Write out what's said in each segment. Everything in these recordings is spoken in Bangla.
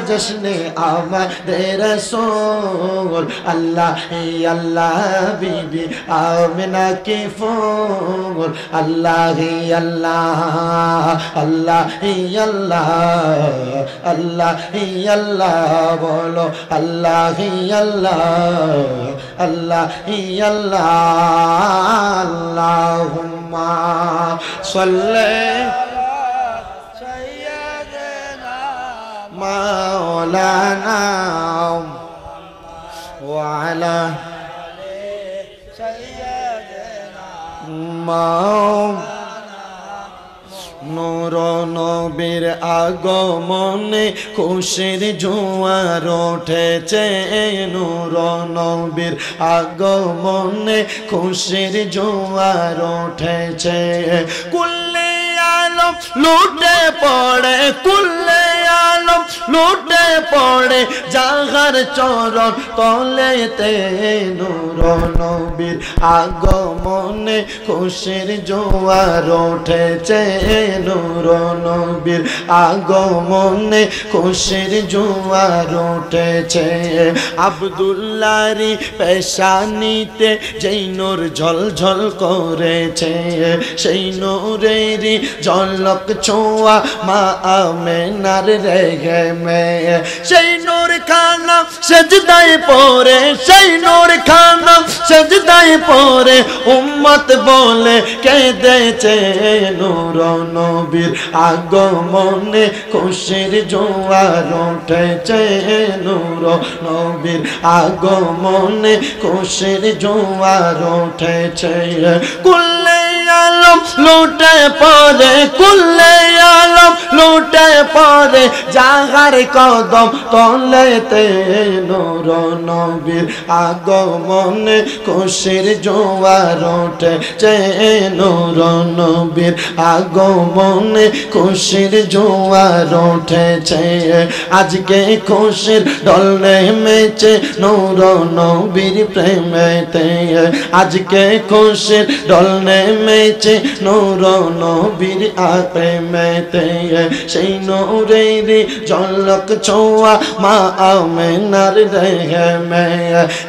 जश्न आमदे रसूल अल्लाह ही अल्लाह बीबी आमिना की फूल अल्लाह ही अल्लाह अल्लाह ही अल्लाह अल्लाह ही अल्लाह बोलो अल्लाह ही अल्लाह अल्लाह ही अल्लाह अल्लाहुम्मा सल्ले मौलाना वाला नूर नबीर आगमने खुशिर জোয়ার উঠেছে নূর নবীর আগমনে খুশির জোয়ার উঠেছে কুল্লে আলম লুটে পড়ে কুল্লে আলম লুটে পড়ে জাগার চরণ তলেতে নূর নবীর আগমনে খুশির জোয়ার উঠেছে নূর নবীর আগমনে খুশির জোয়ার উঠেছে আব্দুল্লাহরি পেশানিতে যেই নূর ঝলঝল করেছে সেই নূরেরই ঝলক ছোঁয়া মা আমেনার রেগে মে সেই নূর খানা সেজদায় পড়ে সেই নূর খানা সেজদায় পড়ে উম্মত বলে কেঁদেছে নূর নবীর আগমনে খুশির জোয়ার উঠেছে নূর নবীর আগমনে খুশির জোয়ার উঠেছে কুল্লে আলম লুটে পড়ে কুল্লে আলম লুটে পড়ে জাগার কদম তলেতে নূর নবীর আগমনে খুশির জোয়ার উঠেছে নূর নবীর আগমনে খুশির জোয়ার উঠেছে আজকে খুশির ঢল নেমেছে নূর নবীর প্রেমেতে আজকে খুশির ঢল নেমেছে নূর নবীর প্রেমেতে সেই নূরের ঝলক ছোঁয়া মা আমেনার রেহেমে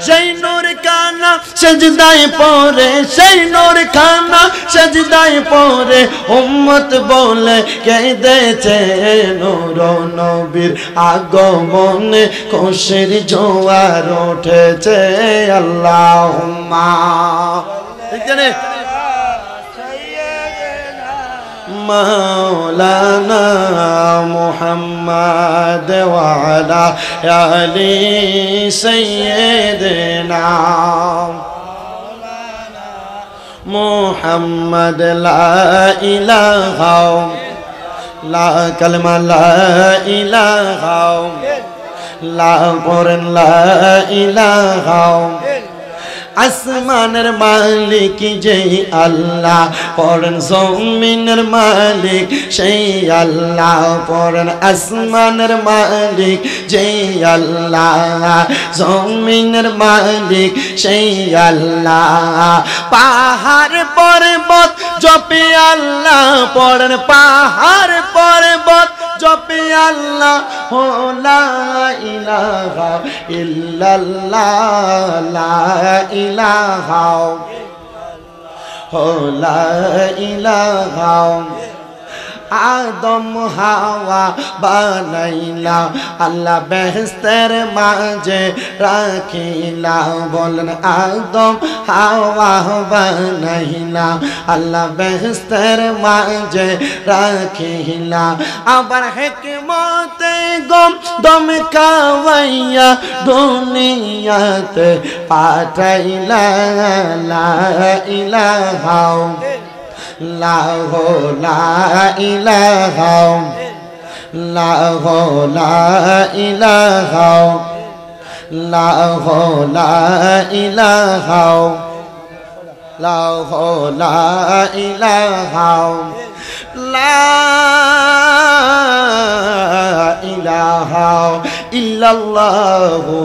সেই নূর খানা সেজদায় পড়ে সেই নূর খানা সেজদায় পড়ে উম্মত বলে কেঁদেছে নূর নবীর আগমনে খুশির জোয়ার উঠেছে আল্লাহুম্মা এখানে मौलाना मुहम्मद वाला अली सैयदना मुहम्मद ला इलाहा ला कलमा ला इलाहा ला कुरान ला इलाहा আসমানের মালিক যেই আল্লাহ পড়েন জমিনের মালিক সেই আল্লাহ পড়েন আসমানের মালিক যেই আল্লাহ জমিনের মালিক সেই আল্লাহ পাহাড় পর্বত জপে আল্লাহ পড়েন পাহাড় পর্বত জপে আল্লাহ হো লা ইলাহা ইল্লাল্লাহ লা ইলাহা হো লা ইলাহা আদম হাওয়া বানাইলা আল্লাহ বেহেশতের মাঝে রাখিলা বলেন আদম হাওয়া বানাইলা আল্লাহ বেহেশতের মাঝে রাখিলা আবার হিকমতে গম দম খাওয়াইয়া দুনিয়াতে পাঠাইলা লা ইলাহা লা হো লা ইলাহা লা হো লা ইলাহা লা হো লা ইলাহা লা ইলাহা লা ইলাহা ইল্লাল্লাহু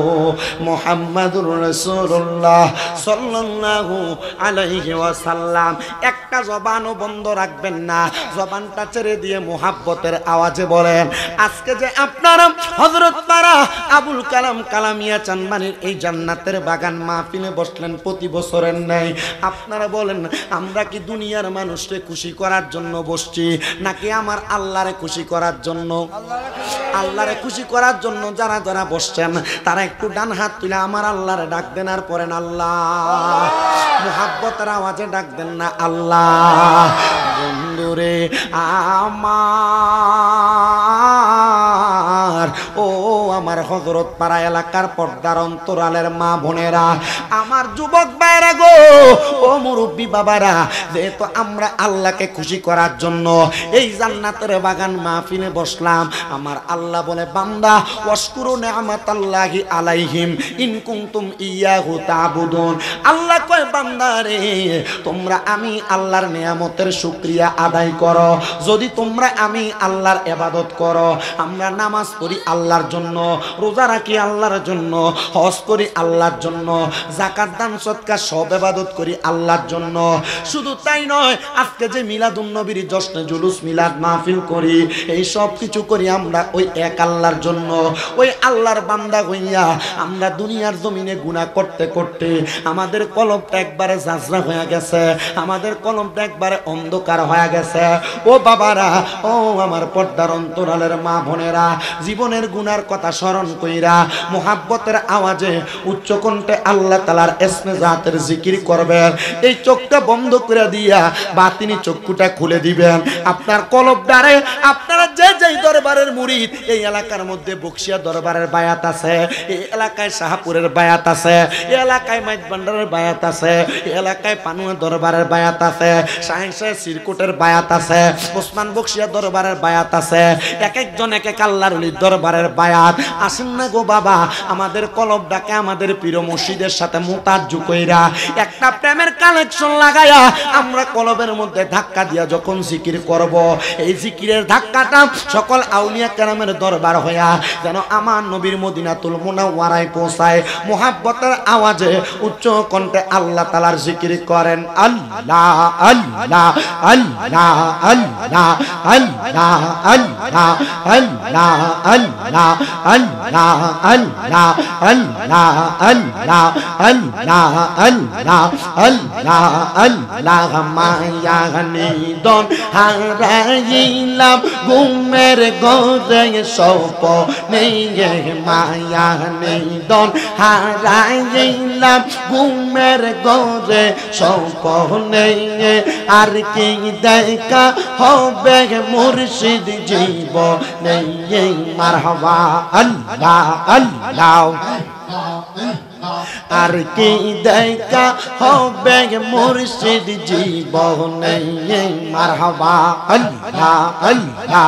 মুহাম্মাদুর রাসূলুল্লাহ সাল্লাল্লাহু আলাইহি ওয়াসাল্লাম। একটা জবানও বন্ধ রাখবেন না, জবানটা ছেড়ে দিয়ে মুহাব্বতের আওয়াজে বলেন। আজকে যে আপনারা হযরত পাড়া আবুল কালাম কালামিয়া চানবানির এই জান্নাতের বাগান মাহফিলে বসলেন প্রতি বছরের ন্যায়, আপনারা বলেন আমরা কি দুনিয়ার মানুষকে খুশি করার জন্য বসছি নাকি আমার আল্লাহরে খুশি করার জন্য? আল্লাহরে খুশি করার জন্য যারা যারা বসছেন তারা একটু ডান হাত তুলে আমার আল্লাহরে ডাক দেন আর পড়েন আল্লাহ। মুহাব্বতের আওয়াজে ডাক দেন না আল্লাহ। বন্ধুরে আমার, ও আমার হযরত পাড়া এলাকার পর্দার অন্তরালের মা বোনেরা, আমার যুবক ভাইরা গো, ও মুরব্বী বাবারা, যেহেতু আমরা আল্লাহকে খুশি করার জন্য এই জান্নাতের বাগান মাহফিলে বসলাম, আমার আল্লাহ বলে বান্দা ওয়াশকুরু নি'মাতাল্লাহি আলাইহিম ইন কুনতুম ইয়াহু তা'বুদুন। আল্লাহ কয় বান্দা রে, তোমরা আমি আল্লাহর নিয়ামতের শুকরিয়া আদায় করো যদি তোমরা আমি আল্লাহর ইবাদত করো। আমরা নামাজ পড়ি আল্লাহর জন্য, রোজা রাখি আল্লাহর জন্য, হজ করি আল্লাহর জন্য, যাকাত দান সদকা সব ইবাদত করি আল্লাহর জন্য। শুধু তাই নয়, আজকে যে মিলাদুন নবীর জশ্নে জুলুস মিলাদ মাহফিল করি, এই সব কিছু করি আমরা ওই এক আল্লাহর জন্য। ওই আল্লাহর বান্দা হইয়া আমরা দুনিয়ার জমিনে গুনাহ করতে করতে আমাদের কলবটা একবারে জাজরা হয়ে গেছে, আমাদের কলবটা একবারে অন্ধকার হয়ে গেছে। ও বাবারা, ও আমার পর্দার অন্তরালের মা বোনেরা, জীবনের গুনার কথা স্মরণ কইরা মুহাব্বতের আওয়াজে উচ্চ কণ্ঠে আল্লাহ তাআলার ইসমে জাতের জিকির করবেন। এই চোখটা বন্ধ করে দিয়া বাতিনি চক্ষুটা খুলে দিবেন। আপনার কলবটারে আপনারা যে যেই দরবারের মুরিদ, এই এলাকার মধ্যে বক্সিয়া দরবারের বায়াত আছে, এই এলাকায় শাহপুরের বায়াত আছে, এই এলাকায় মাইত ভান্ডারের বায়াত আছে, এই এলাকায় পানুয়া দরবারের বায়াত আছে, শাহেনশাহ সিরকুটের বায়াত আছে, ওসমান বক্সিয়া দরবারের বায়াত আছে, এক একজন এক এক আল্লাহর ওলির দরবারের বায়াত। আসেন না গো বাবা, আমাদের কলবটাকে আমাদের পীর মুর্শিদের সাথে মুতাজ্জু কইরা একটা প্রেমের কালেকশন লাগায়া আমরা কলবের মধ্যে ধাক্কা দিয়া যখন জিকির করব, এই জিকিরের ধাক্কাটা সকল আউলিয়া কেরামের দরবার হইয়া যেন আমার নবীর মদিনাতুল মুনাওয়ারায় পৌঁছায়। মুহাব্বতের আওয়াজে উচ্চ কণ্ঠে আল্লাহ তাআলার জিকির করেন। আল্লাহ আল্লাহ আল্লাহ আল্লাহ আল্লাহ আল্লাহ আল্লাহ আল্লাহ আল্লাহ আল্লাহ আল্লাহ আল্লাহ আল্লাহ আল্লাহ আল্লাহ আল্লাহ মায়া নিদন হারাইলাম ঘুমের ঘরে স্বপ্নে, মায়া নিদন হারাইলাম ঘুমের ঘরে স্বপ্নে, আর কি দেখা হবে মুর্শিদ জীবনে। মারহাবা আল্লাহ আল্লাহ, আর কি দেখা হবে মুর্শিদ জীবনে। মারহাবা আল্লাহ আল্লাহ।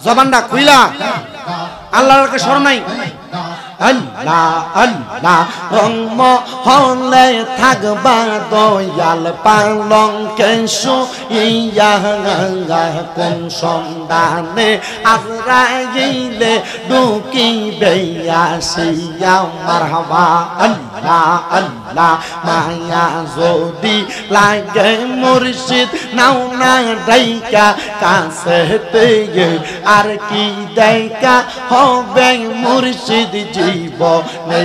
জবানটা খুইলা আল্লাহর কাছে স্মরণ নাই। আল্লাহ আল্লাহ রঙ্গ হলে থাকবা দয়াল পালঙ্কে শুইয়া, কোন সন্ধানে আজরাইলে ঢুকিবে আসিয়া। মারহাবা আল্লাহ আল্লাহ। মায়া যদি লাগে মুর্শিদ নাও না ডাইকা কাছেতে, আর কি দেখা হবে মুর্শিদ জীবনে।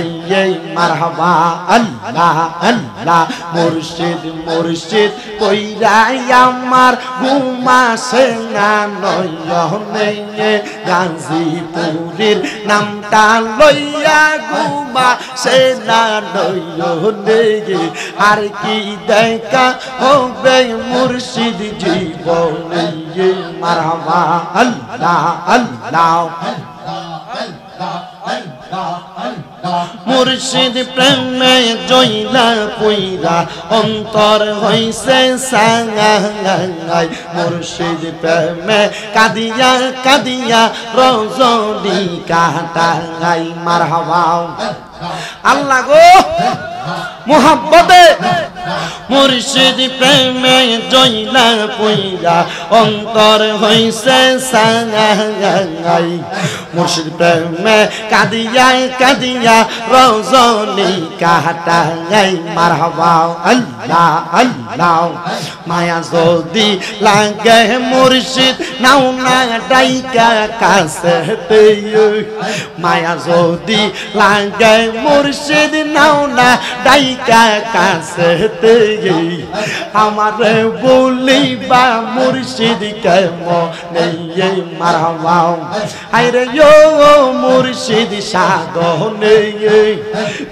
মারহাবা আল্লাহ আল্লাহ। মুর্শিদ মুর্শিদ কইরাই আমার ঘুমাসে না নয়নে, গাজীপুরের নামটা লইয়া ঘুমাসে না নয়নে, আর কি দেখা হবে মুর্শিদ জীবনে। মারহাবা আল্লাহ আল্লাহ। মুর্শিদ প্রেমে জইলা পুইরা অন্তর হইছে সাঙ্গাই, মুর্শিদ প্রেমে কাদিয়া কাদিয়া রজনী কাটাই। মারহাবা আল্লাহ গো মোহাব্বতে মুর্শিদ প্রেমে জয়লা পইরা অন্তর হইছে সাঙ্গাই মুর্শিদ প্রেমে কাদিয়া কাদিয়া রজনী কাটাই মারহাবা আল্লাহ আল্লাহ মায়া যদি লাগে মুর্শিদ নাও না ডাইকা কাছেতে মায়া যদি লাগে মুর্শিদ নাও না ডাইকা কাছেতে আমার বলিবা মুর্শিদ কেমনে মারহাবা আইরে ও মুর্শিদ সাধনে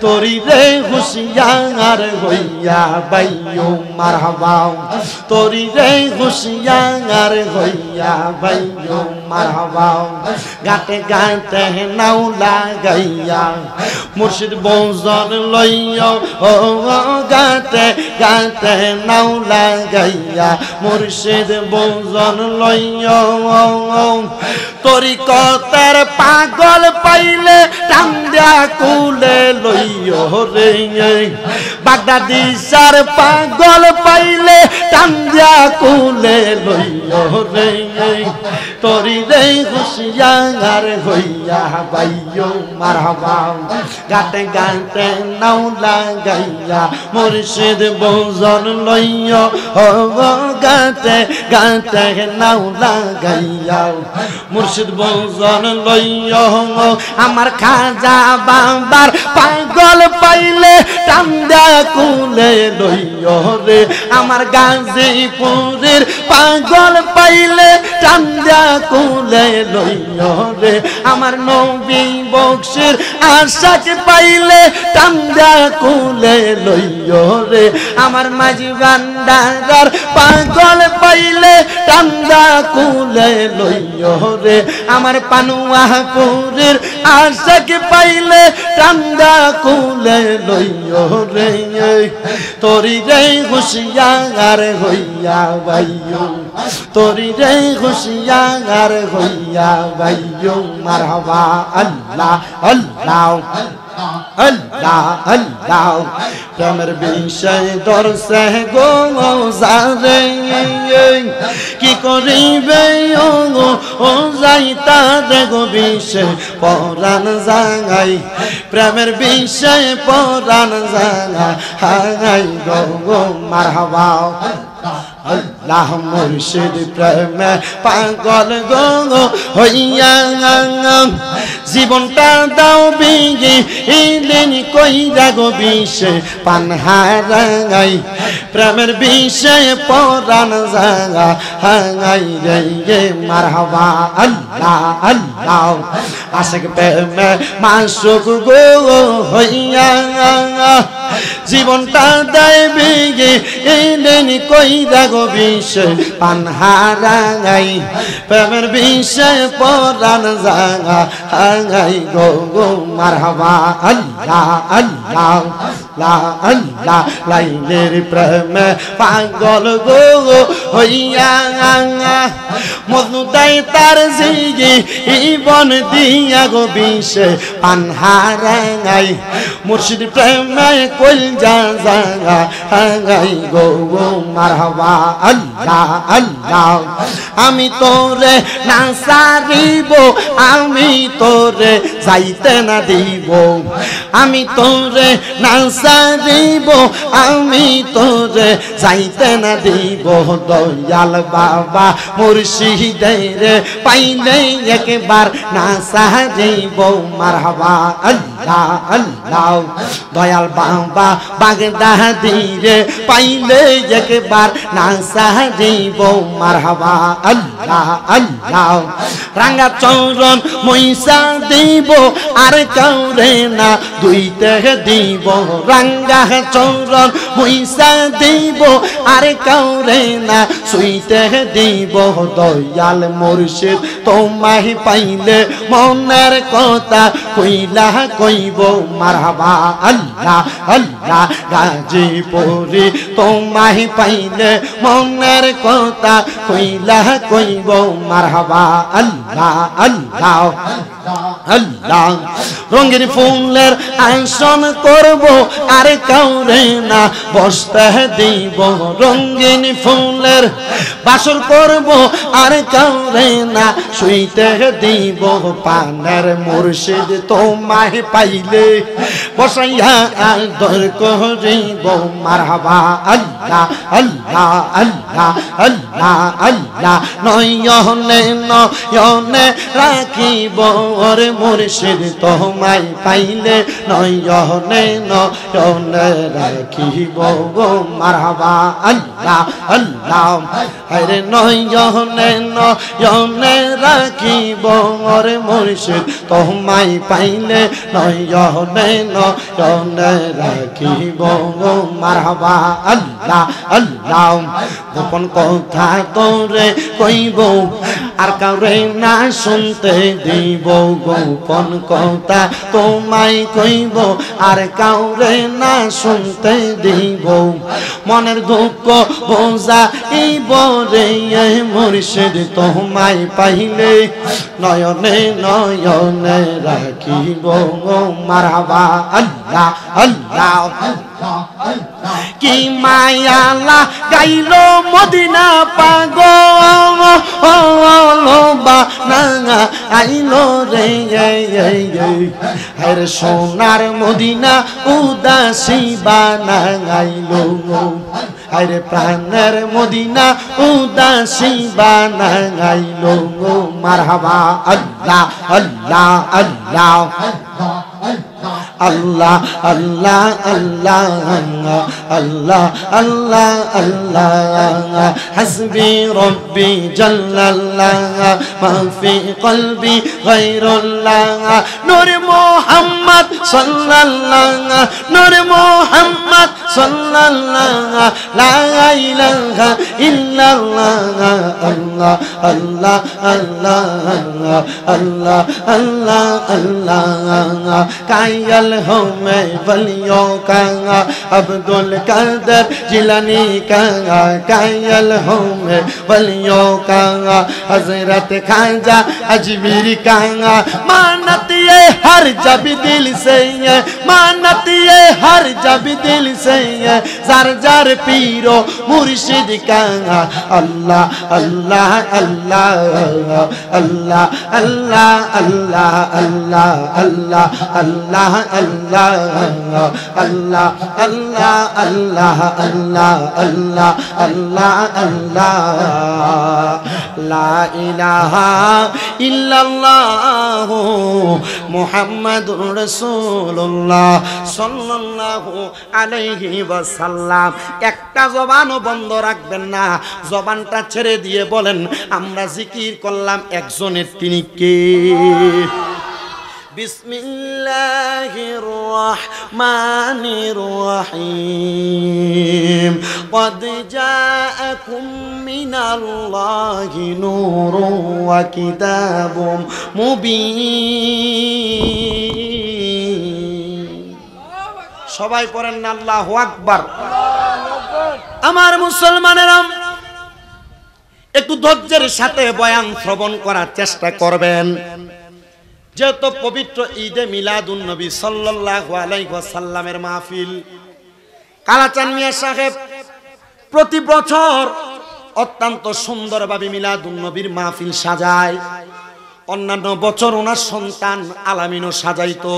তোরি রে হুশিয়ার হইয়া বাইও মারহাবা তোরি রে হুশিয়ার হইয়া বাইও মারহাবা গাতে গাতে নাও লাগাইয়া মুর্শিদ বজন লইয়া ও গাতে গাতে নাও লাগাইয়া মুর্শিদ বজন লইয়া তরিকতের পাগল পাইলে টান্দা কুলে লইয়া রে বাগদাদি সার পাগল পাইলে টান্দা কুলে লইয়া রে তোরি রে হুশিয়ার হইয়া বাইও মারহাবা গাতে গাতে নাও লাগাইয়া মুর্শিদ বজন লইয়া ও গাতে গাতে নাও লাগাইয়া মুর্শিদ বজন লইয়া আমার খাজা বাবার পাগল পাইলে টান্দা কুলে লইয়া রে আমার গাজীপুরের পাগল পাইলে টান্দা কুলে লইয়া রে আমার নবী বক্সের আশাকে পাইলে টান্দা কুলে লইয়া রে আমার মাঝি ভান্ডারার পাগল পাইলে টান্দা কুলে লইয়া রে আমার পানুয়াপুরের আশাকে পাইলে টান্দা কুলে লইয়া রে তোরি রে হুশিয়ার হইয়া বাইও তোরি রে হুশিয়ার হইয়া বাইও মারহাবা আল্লাহ আল্লাহ আল্লাহ আল্লাহ প্রেমের বিষয় দর্শে গো যারে কি করিবে ও যাইতা দেখো বিষয় পরাণ জাগাই প্রেমের বিষয় পরাণ জাগাই গো মারহাবা আল্লাহ মুর্শিদ প্রেমে পাগল গো হইয়া জীবনটা দাও বিগি ইলেন কইরা গো বিষে পানহারাই প্রেমের বিষয়ে পরাণ জাগা হাঙ্গাই রে মারহাবা আল্লাহ আল্লাহ আশিক প্রেমে মাসুক গো হইয়া জীবনটা দেয় বিগি ইলেন কইরা গো বিষে পানহারাই প্রেমের বিষয়ে পরাণ জাগা হাঙ্গাই গো মারহাবা আল্লাহ আল্লাহ লা আল্লাহ লাইলের প্রেমে পাগল গো হইয়া মজনু দাই তার জিগি ইবন দিয়া গো বিষে পানহারাই মুর্শিদ প্রেমে কইল যা জাগা হাঙ্গাই গো মারহাবা আল্লাহ আল্লাহ আমি তোরে না সারিব আমি তোরে যাইতে না দিব আমি তোরে না সারিব আমি তোরে যাইতে না দিব দয়াল বাবা মুর্শিদের পাইলে একবার না সারিব মারহাবা আল্লাহ আল্লাহ দয়াল বাবা বাগদাদিরে পাইলে একবার না সারিব মারহাবা আল্লাহ আল্লাহ রাঙ্গা চরণ মইসা দিব আর কাউরে না দুইতে দিব রাঙ্গা চরণ মইসা দিব আর কাউরে না সুইতে দিব দয়াল মুর্শিদ তোমায় পাইলে মনের কথা কইলা কইব মারহাবা আল্লাহ আল্লাহ গাজীপুরে তোমায় পাইলে মনের কথা কইলা কইব মারহাবা আল্লাহ আল্লাহ আল্লাহ আল্লাহ রঙিন ফুলের আসন করব আর কাউরে না বসতে দিব রঙিন ফুলের বাসর করব আর কাউরে না শুইতে দিব পানের মুর্শিদ তোমায় পাইলে বসাইয়া আদর করিব মারহাবা আল্লাহ আল্লাহ আল্লাহ আল্লাহ আল্লাহ নয়নে নয়নে রাখিব ওরে মুর্শিদ তোমায় পাইলে নয়নে নয়নে রাখিব মারহাবা আল্লাহ আল্লাহ আরে নয়নে নয়নে রাখিব ওরে মুর্শিদ তোমায় পাইলে নয়নে নয়নে রাখিব মারহাবা আল্লাহ আল্লাহ গোপন কথা তোরে কইব আর কাউরে না শুনতে দিব গোপন কথা তোমায় কইব আর কাউরে না শুনতে দিব মনের দুঃখ বোঝাইব রে মুর্শিদ তোমায় পাইলে নয়নে নয়নে রাখিব মারহাবা আল্লাহ আল্লাহ কি মায়ালা গাইলো মদিনা পাগল বানা আইলো রে হর সোনার মদিনা উদাসী বানাইলো হরে প্রাণের মদিনা উদাসী বানাইলো মারহাবা আল্লাহ আল্লাহ আল্লাহ আল্লাহ আল্লাহ আল্লাহ আল্লাহ আল্লাহ আল্লাহ হাসবি রব্বি জাল্লাল্লাহ মা ফি কলবি গায়রুল্লাহ নূর মুহাম্মদ সাল্লাল্লাহ নূর মুহাম্মদ সাল্লাল্লাহ লা ইলাহা ইল্লাল্লাহ আল্লাহ আল্লাহ আল্লাহ আল্লাহ আল্লাহ আল্লাহ कायल हूँ मैं वलियों का अब्दुल कादर जिलानी का कायल हूँ मैं वलियों का हजरत खाजा अजमेर का मानत ये हर जब दिल से है मानत ये हर जब दिल से है जार जार पीरो मुर्शिद का अल्लाह अल्लाह अल्लाह अल्लाह अल्लाह अल्लाह अल्लाह अल्लाह अल्लाह अल्लाह अल्लाह अल्लाह अल्लाह अल्लाह अल्लाह अल्लाह अल्लाह ला इलाहा इल्लल्लाह मुहम्मदुर रसूलुल्लाह सल्लल्लाहु अलैहि ওয়াসাল্লাম একটা জবানও বন্ধ রাখবেন না জবানটা ছেড়ে দিয়ে বলেন আমরা জিকির করলাম একজনের তিনি কে বিসমিল্লাহির রহমানির রহিম قد جاءكم من الله نور وكتاب مبين সবাই পড়েন না আল্লাহু আকবার আমার মুসলমানেরা একটু ধৈর্যের সাথে বয়ান শ্রবণ করার চেষ্টা করবেন যেহেতু পবিত্র ঈদে মিলাদুন নবী সাল্লাল্লাহু আলাইহি ওয়াসাল্লামের মাহফিল কালাচান মিয়া সাহেব প্রতি বছর অত্যন্ত সুন্দরভাবে মিলাদুন নবীর মাহফিল সাজায় অন্যান্য বছর ওনার সন্তান আলামিনও সাজাইতো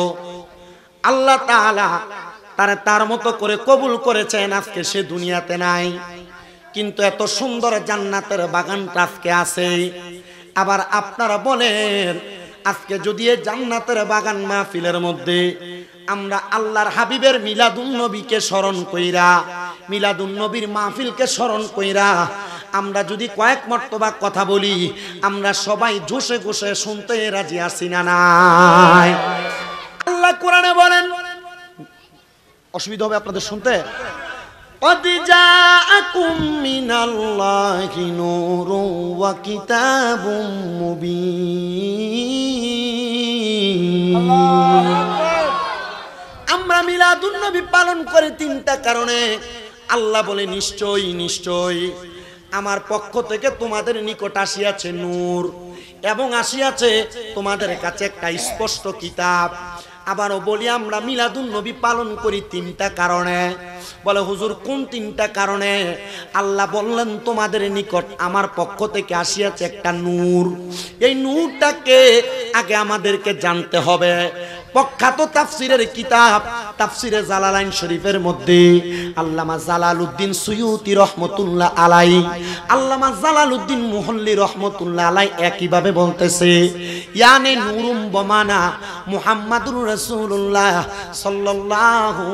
আল্লাহ তাআলা তার মতো করে কবুল করেছেন আজকে সে দুনিয়াতে নাই কিন্তু এত সুন্দর জান্নাতের বাগানটা আজকে আছে আবার আপনারা বলেন আজকে যদি এই জান্নাতের বাগান মাহফিলের মধ্যে আমরা আল্লাহর হাবিবের মিলাদুন নবীকে স্মরণ কইরা মিলাদুন নবীর মাহফিলকে স্মরণ কইরা আমরা যদি কয়েক মর্তবা কথা বলি আমরা সবাই জোশে গোশে শুনতে রাজি আছি না নাই আল্লাহ কোরআনে বলেন অসুবিধা হবে আপনাদের শুনতে قد جاءكم من الله نور وكتاب مبين আমরা মিলাদুন নবী পালন করে তিনটা কারণে আল্লাহ বলে নিশ্চয়ই নিশ্চয়ই আমার পক্ষ থেকে তোমাদের নিকট আসিয়াছে নূর এবং আসিয়াছে তোমাদের কাছে একটা স্পষ্ট কিতাব। আবারও বলি, আমরা মিলাদুন নবী পালন করি তিনটা কারণে। বলে হুজুর কোন তিনটা কারণে? আল্লাহ বললেন তোমাদের নিকট আমার পক্ষ থেকে আসিয়াছে একটা নূর। এই নূরটাকে আগে আমাদেরকে জানতে হবে। প্রখ্যাত তাফসিরের কিতাব তাফসিরে জালালাইন শরীফের মধ্যে আল্লামা জালালউদ্দিন সুয়ুতি রহমতুল্লাহ আলাই, আল্লামা জালালউদ্দিন মুহল্লি রহমতুল্লাহ আলাই একইভাবে বলতেছে, ইয়ানে নূরুম বমানা মুহাম্মাদুর রাসূলুল্লাহ সাল্লাল্লাহু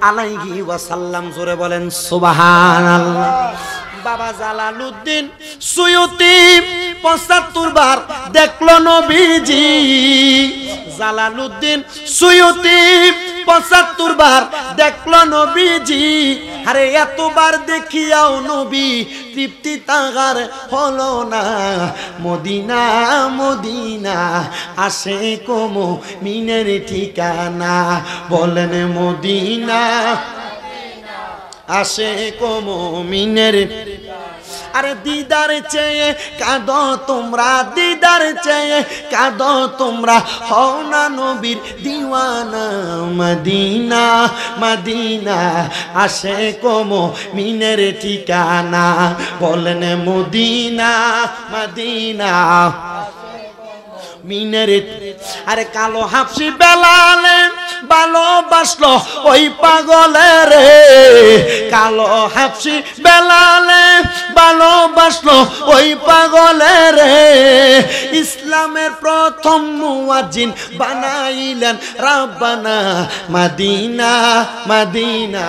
আলাইহি ওয়াসাল্লাম। জোরে বলেন সুবহানাল্লাহ। বাবা জালালউদ্দিন সুয়ুতি ৭৫ বার দেখলো নবীজি। জালালউদ্দিন সুয়ুতি ৭৫ বার দেখলো নবীজি। আরে এতবার দেখিয়াও নবী তৃপ্তি তাহার হলো না। মদিনা মদিনা আসে কোমো মিনের ঠিকানা। বলেন মদিনা আসে কোমো মিনের। আরে দিদার চেয়ে কাঁদো তোমরা, দিদার চেয়ে কাঁদো তোমরা, হও না নবীর দিওয়ানা। মদিনা মদিনা আসে কোমো মিনের ঠিকানা। বলেন মদিনা মদিনা মিনের। আরে কালো হাফসি বেলালে ভালোবাসলো ওই পাগলের রে। কালো হাফসি বেলালে ভালোবাসলো ওই পাগলের রে। ইসলামের প্রথম মুয়াজ্জিন বানাইলেন রাব্বানা। মদিনা মদিনা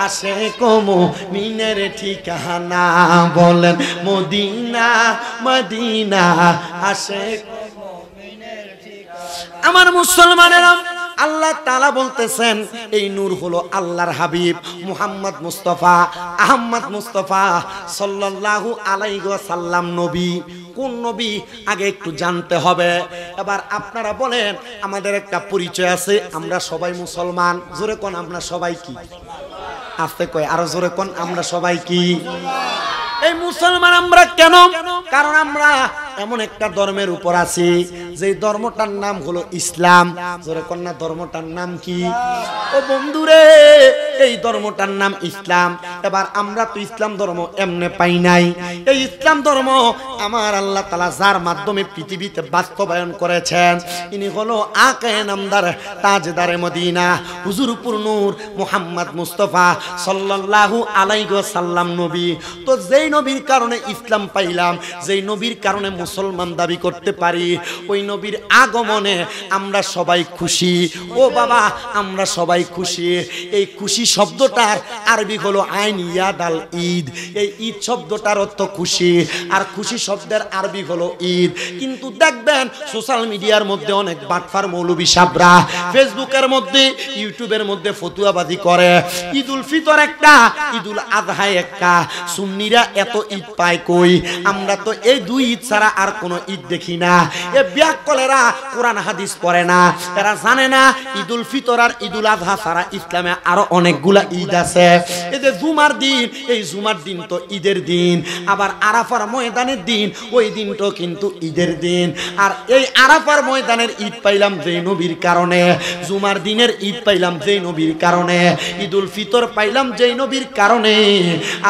আসে কোমো মিনের ঠিকানা। বলেন মদিনা মদিনা আসে। আমার মুসলমানেরা, আল্লাহ তাআলা বলতেছেন এই নূর হলো আল্লাহর হাবিব মুহাম্মদ মুস্তাফা আহমদ মুস্তাফা সাল্লাল্লাহু আলাইহি ওয়াসাল্লাম নবী। কোন নবী আগে একটু জানতে হবে। এবার আপনারা বলেন, আমাদের একটা পরিচয় আছে, আমরা সবাই মুসলমান। জোরে কোন আমরা সবাই কি? আস্তে কয় আরো জোরে কোন আমরা সবাই কি? এই মুসলমান আমরা কেন? কারণ আমরা এমন একটা ধর্মের উপর আছি যে ধর্মটার নাম হলো ইসলাম। জোরে কন্যা ধর্মটার নাম কি? ও বন্ধুরে, এই ধর্মটার নাম ইসলাম। এবার আমরা তো ইসলাম ধর্ম এমনে পাই নাই। এই ইসলাম ধর্ম আমার আল্লাহ তাআলা যার মাধ্যমে পৃথিবীতে বাস্তবায়ন করেছেন, ইনি হলো আকায়ে নামদার তাজদারে মদিনা হুজুরপুর নূর মুহাম্মদ মুস্তাফা সাল্লাল্লাহু আলাইহি ওয়াসাল্লাম নবী। তো যেই নবীর কারণে ইসলাম পাইলাম, যেই নবীর কারণে মুসলমান দাবি করতে পারি, ওই নবীর আগমনে আমরা সবাই খুশি। ও বাবা, আমরা সবাই খুশি। এই খুশি শব্দটার আরবি হলো আইন ইয়াদাল ঈদ। এই ঈদ শব্দটার অর্থ খুশি, আর খুশি শব্দের আরবি হলো ঈদ। কিন্তু দেখবেন সোশ্যাল মিডিয়ার মধ্যে অনেক বাটফার মৌলবী সাবরা ফেসবুকের মধ্যে ইউটিউবের মধ্যে ফতুয়াবাজি করে। ঈদুল ফিতর একটা, ঈদুল আজহা একটা। সুন্নিরা এত ঈদ পায় কই? আমরা তো এই দুই ঈদ ছাড়া আর কোনো ঈদ দেখি না। এ ব্যাককলেরা কোরআন হাদিস পড়ে না, এরা জানে না ঈদুল ফিতর আর ঈদুল আজহা ছাড়া ইসলামে আরো অনেকগুলা ঈদ আছে। এই যে জুমার দিন, এই জুমার দিন তো ঈদের দিন। আবার আরাফার ময়দানের দিন, ওই দিনটাও কিন্তু ঈদের দিন। আর এই আরাফার ময়দানের ঈদ পাইলাম যেই নবীর কারণে, জুমার দিনের ঈদ পাইলাম যেই নবীর কারণে, ঈদুল ফিতর পাইলাম যেই নবীর কারণে,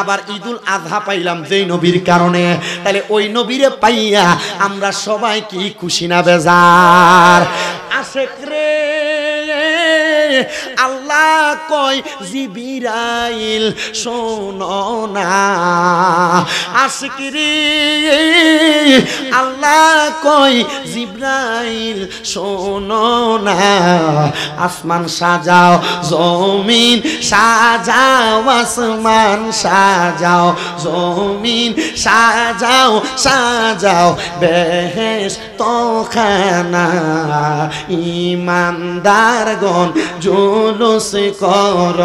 আবার ঈদুল আজহা পাইলাম যেই নবীর কারণে। তাহলে ওই নবীরে পাইয়া আমরা সবাই কি খুশি না বেজার? আশেক রে আল্লাহ কয় জিবরাইল শোনো না। আশেক রে আল্লাহ কয় জিবরাইল শোনো না। আসমান সাজাও, জমিন সাজাও, আসমান সাজাও, জমিন সাজাও, সাজাও বেহেশত খানা। ইমানদারগণ জুলুস কর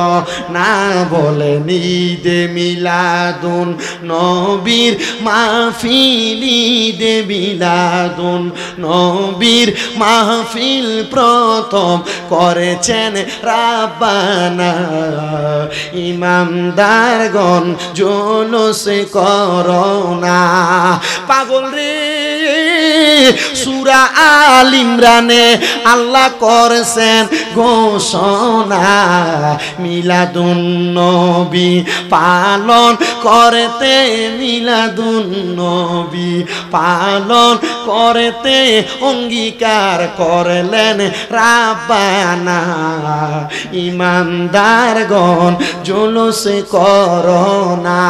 না, বলে ঈদে মিলাদুন নবীর মাহফিল, ঈদে মিলাদুন নবীর মাহফিল প্রথম করেছেন রাব্বানা। ইমানদারগণ জুলুস কর না। পাগল রে সূরা আল ইমরানে আল্লাহ করেছেন ঘোষণা, মিলাদুন নবী পালন করতে, মিলাদুন নবী পালন করতে অঙ্গীকার করলেন রাব্বানা। ইমানদারগণ জুলুস করোনা।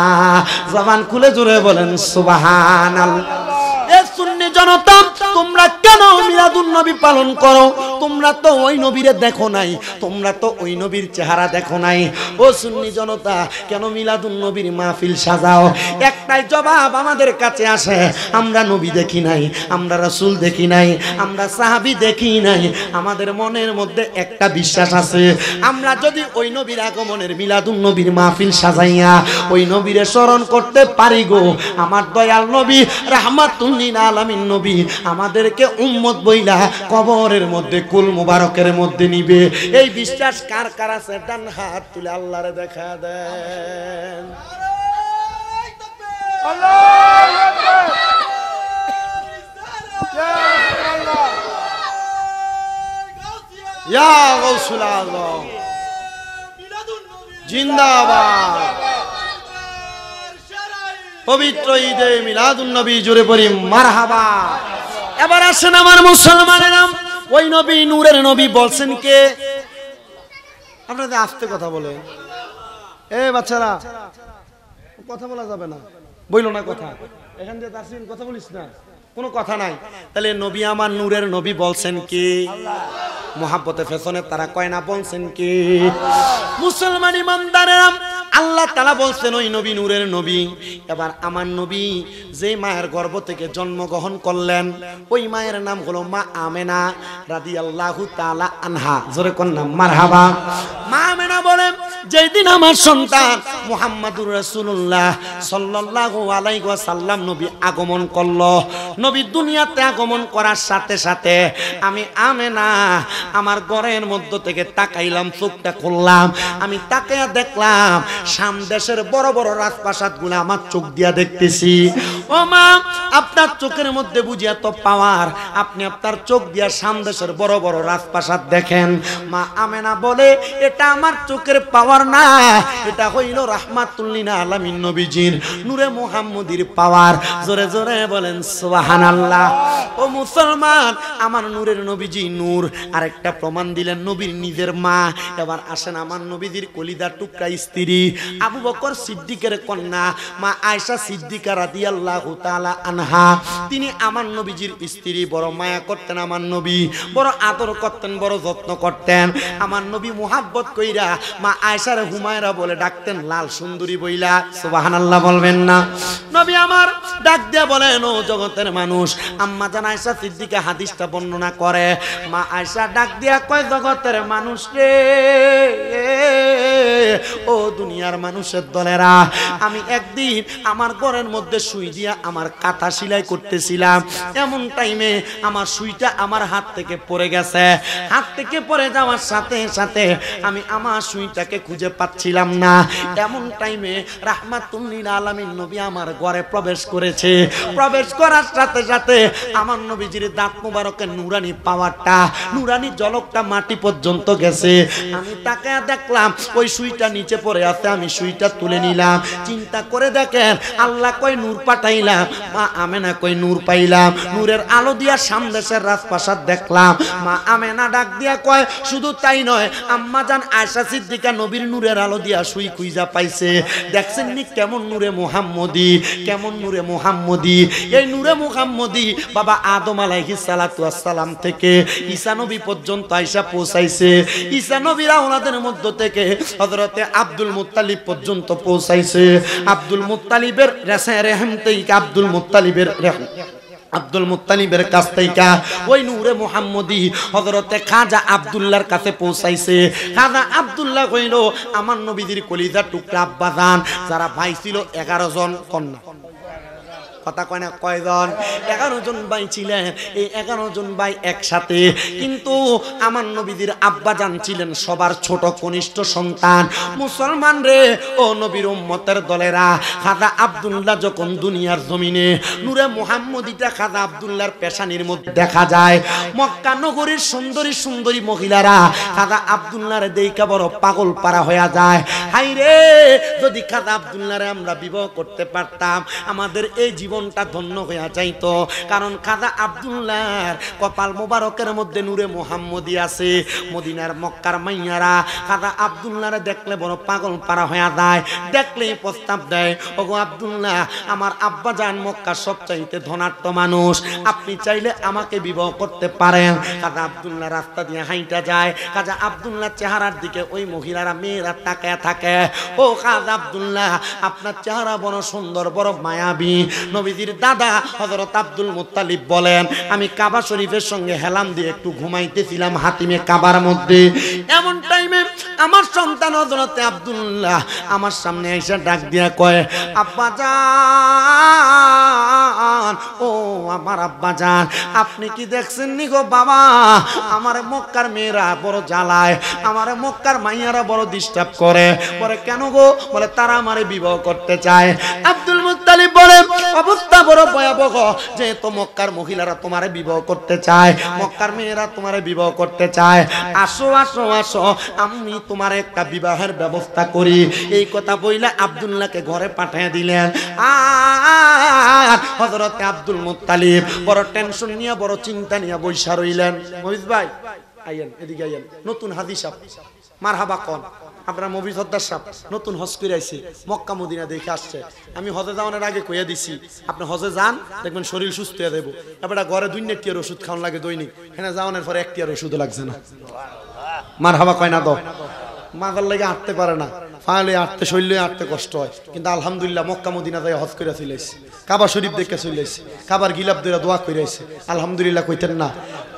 জবান খুলে জোরে বলেন সুবহানাল্লাহ। এ সুন্নি জনতা, তোমরা কেন মিলাদুন নবী পালন করো? তোমরা তো ওই নবীরে দেখো নাই, তোমরা তো ওই নবীর চেহারা দেখো নাই। ও সুন্নি জনতা, কেন মিলাদুন নবীর মাহফিল সাজাও? একটাই জবাব আমাদের কাছে আসে, আমরা নবী দেখি নাই, আমরা রাসূল দেখি নাই, আমরা সাহাবী দেখি নাই। আমাদের মনের মধ্যে একটা বিশ্বাস আছে, আমরা যদি ওই নবীর আগমনের মিলাদুন নবীর মাহফিল সাজাইয়া ওই নবীরে স্মরণ করতে পারি গো, আমার দয়াল নবী রাহমাতুল লিল আলামিন নবী আমাদেরকে উম্মত বইলা কবরের মধ্যে কুল মুবারকের মধ্যে নিবে। এই বিশ্বাস কার কার আছে? ডান হাত তুলে আল্লাহরে দেখা দেন। আল্লাহু আকবার, ইয়া গাউসুল আযম, জিন্দাবাদ। পবিত্র ঈদে মিলাদুন নবী জোরে পড়ি মারহাবা। এবার আসেন আমার মুসলমানেরা, ওই নবী নূরের নবী বলছেন কে? আপনাদের আস্তে কথা বলে, এ বাচ্চারা কথা বলা যাবে না, বইলো না কথা, এখান দিয়ে তাসিন কথা বলিস না, কোনো কথা নাই। তাহলে নবী আমার নূরের নবী বলছেন কে? মোহাব্বতে ফেশনে তারা কয় না, বলছেন কে? মুসলমান ইমানদারেরা, আল্লাহ তাআলা বলছেন ওই নবী নূরের নবী। এবার আমার নবী যে মায়ের গর্ভ থেকে জন্মগ্রহণ করলেন, ওই মায়ের নাম হলো মা আমেনা রাদিয়াল্লাহু তাআলা আনহা। জোরে কোন নাম? মারহাবা। মা আমেনা বলেন, যেই দিন আমার সন্তান মুহাম্মাদুর রাসূলুল্লাহ সাল্লাল্লাহু আলাইহি ওয়াসাল্লাম নবী আগমন করলো, নবী দুনিয়াতে আগমন করার সাথে সাথে আমি আমেনা আমার ঘরের মধ্য থেকে তাকাইলাম, চোখটা খুললাম, আমি তাকায়া দেখলাম শাম দেশের বড় বড় রাজপ্রাসাদ গুলো আমার চোখ দিয়া দেখতেছি। ও মা, আপনার চোখের মধ্যে বুঝি এত পাওয়ার, আপনি আপনার চোখ দিয়া শাম দেশের বড় বড় রাজপ্রাসাদ দেখেন। মা আমেনা বলে, এটা আমার চোখের পাওয়ার না, এটা হইল রাহমাতুল লিল আলামিন নবীজির নূরে মুহাম্মদীর পাওয়ার। জোরে জোরে বলেন সুবহানাল্লাহ। ও মুসলমান, আমার নূরের নবীজি নূর। আরেকটা প্রমাণ দিলেন নবীর নিজের মা। এবার আসেন আমার নবীজির কলিজার টুকরা স্ত্রী আবু বকর সিদ্দিকের কন্যা মা আয়েশা সিদ্দিকা রাদিয়াল্লাহু তাআলা আনহা, তিনি আমার নবীজির স্ত্রী। বড় মায়া করতেন আমার নবী, বড় আদর করতেন, বড় যত্ন করতেন। আমার নবী মুহাব্বত কইরা মা আয়েশার হুমায়রা বলে ডাকতেন, লাল সুন্দরী বইলা। সুবহানাল্লাহ বলবেন না? নবী আমার ডাক দিয়া বলেন, ও জগতের মানুষ। আম্মা জান আয়েশা সিদ্দিকা হাদিসটা বর্ণনা করে, মা আয়েশা ডাক দিয়া কয়, জগতের মানুষ রে, ও দুনিয়ার মানুষের দলেরা, আমি একদিন আমার ঘরের মধ্যে সুই দিয়া আমার কাঁথা সেলাই করতেছিলাম, এমন টাইমে আমার সুইটা আমার হাত থেকে পড়ে গেছে। হাত থেকে পড়ে যাওয়ার সাথে সাথে আমি আমার সুইটাকে খুঁজে পাচ্ছিলাম না। এমন টাইমে রাহমাতুল লিল আলামিন নবী আমার ঘরে প্রবেশ করেছে। প্রবেশ করার সাথে সাথে আমার নবীজির দাঁত মোবারকের নুরানি পাওয়ারটা, নুরানি ঝলকটা মাটি পর্যন্ত গেছে। আমি তাকায়া দেখলাম ওই সুইটা নিচে পড়ে আছে, আমি সুইটা তুলে নিলাম। চিন্তা করে দেখেন, আল্লাহ কয় নূর পাঠাইলাম, মা আমেনা কয় নূর পাইলাম। নূরের আলো দিয়া সামদেশের রাজপ্রাসাদ দেখলাম। মা আমেনা ডাক দিয়া কয়, শুধু তাই নয়, আম্মা জান আয়েশা সিদ্দিকা নবীর নূরের আলো দিয়া সুই খুঁজা পাইছে। দেখছেন নি কেমন নূরে মুহাম্মদী, কেমন নূরে মুহাম্মদী। এই নূরে মুহাম্মদী বাবা আদম আলাইহিস সালাতু ওয়াস সালাম থেকে ঈসা নবী পর্যন্ত আয়েশা পৌঁছাইছে। ঈসা নবীর আওলাদের মধ্য থেকে হযরতে আব্দুল মুত্তালিব পর্যন্ত পৌঁছাইছে। আব্দুল মুত্তালিবের রেহেম থেকে আব্দুল মুত্তালিবের কাছ থেকে ওই নূরে মুহাম্মদী হযরতে খাজা আব্দুল্লাহর কাছে পৌঁছাইছে। খাজা আব্দুল্লাহ কইল, আমার নবীজির কলিজার টুকরা আব্বাজান, যারা ভাই ছিল 11 জন কন্যা। কথা কয় না কয়জন? 11 জন ভাই ছিলেন। এই 11 জন ভাই একসাথে, কিন্তু আমার নবীদের আব্বাজান ছিলেন সবার ছোট কনিষ্ঠ সন্তান। মুসলমান রে ও নবীর উম্মতের দলেরা, খাজা আব্দুল্লাহ যখন দুনিয়ার জমিনে নূরে মুহাম্মদীটা খাজা আব্দুল্লাহর পেশানির মধ্যে দেখা যায়, মক্কা নগরীর সুন্দরী সুন্দরী মহিলারা খাজা আব্দুল্লাহর দেইকা বড় পাগল পারা হয়ে যায়। হাই রে, যদি খাজা আব্দুল্লাহরে আমরা বিবাহ করতে পারতাম, আমাদের এই জীবনটা ধন্য হয়ে যাইতো। কারণ খাজা আব্দুল্লাহর কপাল মোবারকের মধ্যে নূরে মুহাম্মদী আছে। মদিনার মক্কার মাইয়ারা খাজা আব্দুল্লাহরে দেখলে বড় পাগল পারা হয়ে যায়। দেখলেই প্রস্তাব দেয়, ওগো আব্দুল্লাহ, আমার আব্বাজান মক্কার সবচাইতে ধনাঢ্য মানুষ, আপনি চাইলে আমাকে বিবাহ করতে পারেন। খাজা আব্দুল্লাহ রাস্তা দিয়ে হাইটা যায়। খাজা আব্দুল্লাহ চেহারার দিকে ওই মহিলারা মেয়েরা তাকায় থাকে। ও খাজা আব্দুল্লাহ, আপনার চেহারা বড় সুন্দর, বড় মায়াবী। নবীজির দাদা হযরত আব্দুল মুত্তালিব বলেন, আমি কাবা শরীফের সঙ্গে হেলাম দিয়ে একটু ঘুমাইতেছিলাম হাতিমে কাবার মধ্যে। এমন টাইমে আমার সন্তান হযরত আব্দুল্লাহ আমার সামনে এসে ডাক দিয়া কয়, আব্বাজান, ও আমার আব্বাজান, আপনি কি দেখছেন নি গো বাবা, আমার মক্কার মেয়েরা বড় জ্বালায়, আমার মক্কার মাইয়ারা বড় ডিস্টার্ব করে। বলে কেন গো? বলে তারা আমারে বিবাহ করতে চায়। আব্দুল মুত্তালিব বলে, অবস্থা বড় ভয়াবহ, যেহেতু মক্কার মহিলারা তোমারে বিবাহ করতে চায়, মক্কার মেয়েরা তোমারে বিবাহ করতে চায়, আসো আসো আসো, আমি তোমার একটা বিবাহের ব্যবস্থা করি। এই কথা বইলা আব্দুল্লাহকে ঘরে পাঠিয়ে দিলেন। আর হযরত আব্দুল মুত্তালিব বড় টেনশন নিয়ে, বড় চিন্তা নিয়ে বইসা রইলেন। মহিজ ভাই আইয়েন, এদিকে আইয়েন। নতুন হাজি সাহেব মারহাবা কোন, আপনার মফিজ হদ্দার সাহেব নতুন হজ করে আইছে, মক্কা মদিনা দেখে আসছে। আমি হজে যাওয়ার আগে কইয়া দিছি, আপনি হজে যান, দেখবেন শরীর সুস্থ হয়ে দেবো। এবার ঘরে 2 টিয়ার ওষুধ খাওয়ান লাগে দৈনিক, এখানে যাওয়ানোর পরে 1 টিয়ার ওষুধ লাগছে না। মারহাবা কয় না তো, মাথার লেগে হাঁটতে পারে না, ফাইলে হাঁটতে, শরীরে হাঁটতে কষ্ট হয়, কিন্তু আলহামদুলিল্লাহ মক্কা মদিনা যাই হজ করে চলে আসছে, কাবা শরীফ দেখে চলে আসছে, কাবার গিলাপ ধরে দোয়া করে আসছে। আলহামদুলিল্লাহ কইতেন না,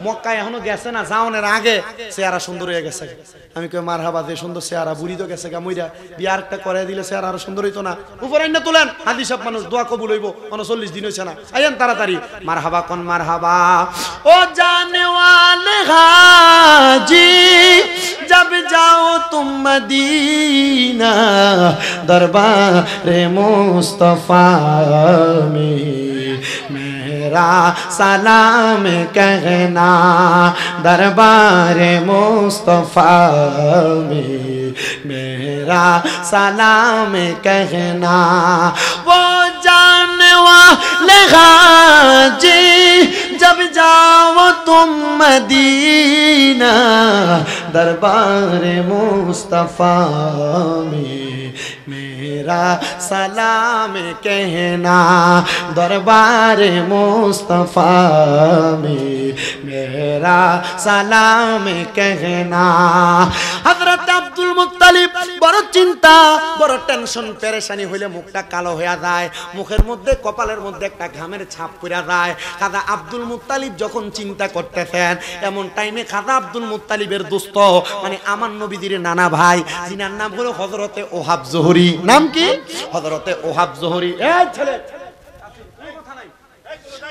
মক্কায় এখনো গেছে না, যাওয়ানোর আগে চেহারা সুন্দর হয়ে গেছে। আমি কই মারহাবা, যে সুন্দর চেহারা, বুড়ি তো গেছে গা, মইরা বিয়ার একটা করে দিলে চেহারা আরো সুন্দর হইতো না। উপরে না তোলেন, হাদি সব মানুষ দোয়া কবুল হইব, 40 দিন হয়েছে না, আইয়েন তাড়াতাড়ি। মারহাবা কোন মারহাবা। ও জানে ওয়ালে হাজি, जब जाओ तुम मदीना, दरबारे मुस्तफा में मेरा सलाम कहना, दरबारे मुस्तफा में मेरा सलाम कहना। वो जाने वाले हाजी, जब जाओ तुम मदीना, दरबारे मुस्तफा में मेरा सलाम कहना, दरबारे मुस्तफा में मेरा सलाम कहना। हजरत আব্দুল মুত্তালিব বড় চিন্তা, বড় টেনশন, পেরেশানি হইলে মুখটা কালো হয়ে যায়, মুখের মধ্যে কপালের মধ্যে একটা ঘামের ছাপ পড়ে যায়। খাজা আব্দুল মুত্তালিব যখন চিন্তা করতেছেন, এমন টাইমে খাজা আব্দুল মুত্তালিবের দোস্ত, মানে আমার নবীজির নানা ভাই, যিনার নাম হলো হযরতে ওহাব জোহরি। নাম কি? হযরতে ওহাব জোহরি। এই ছেলে,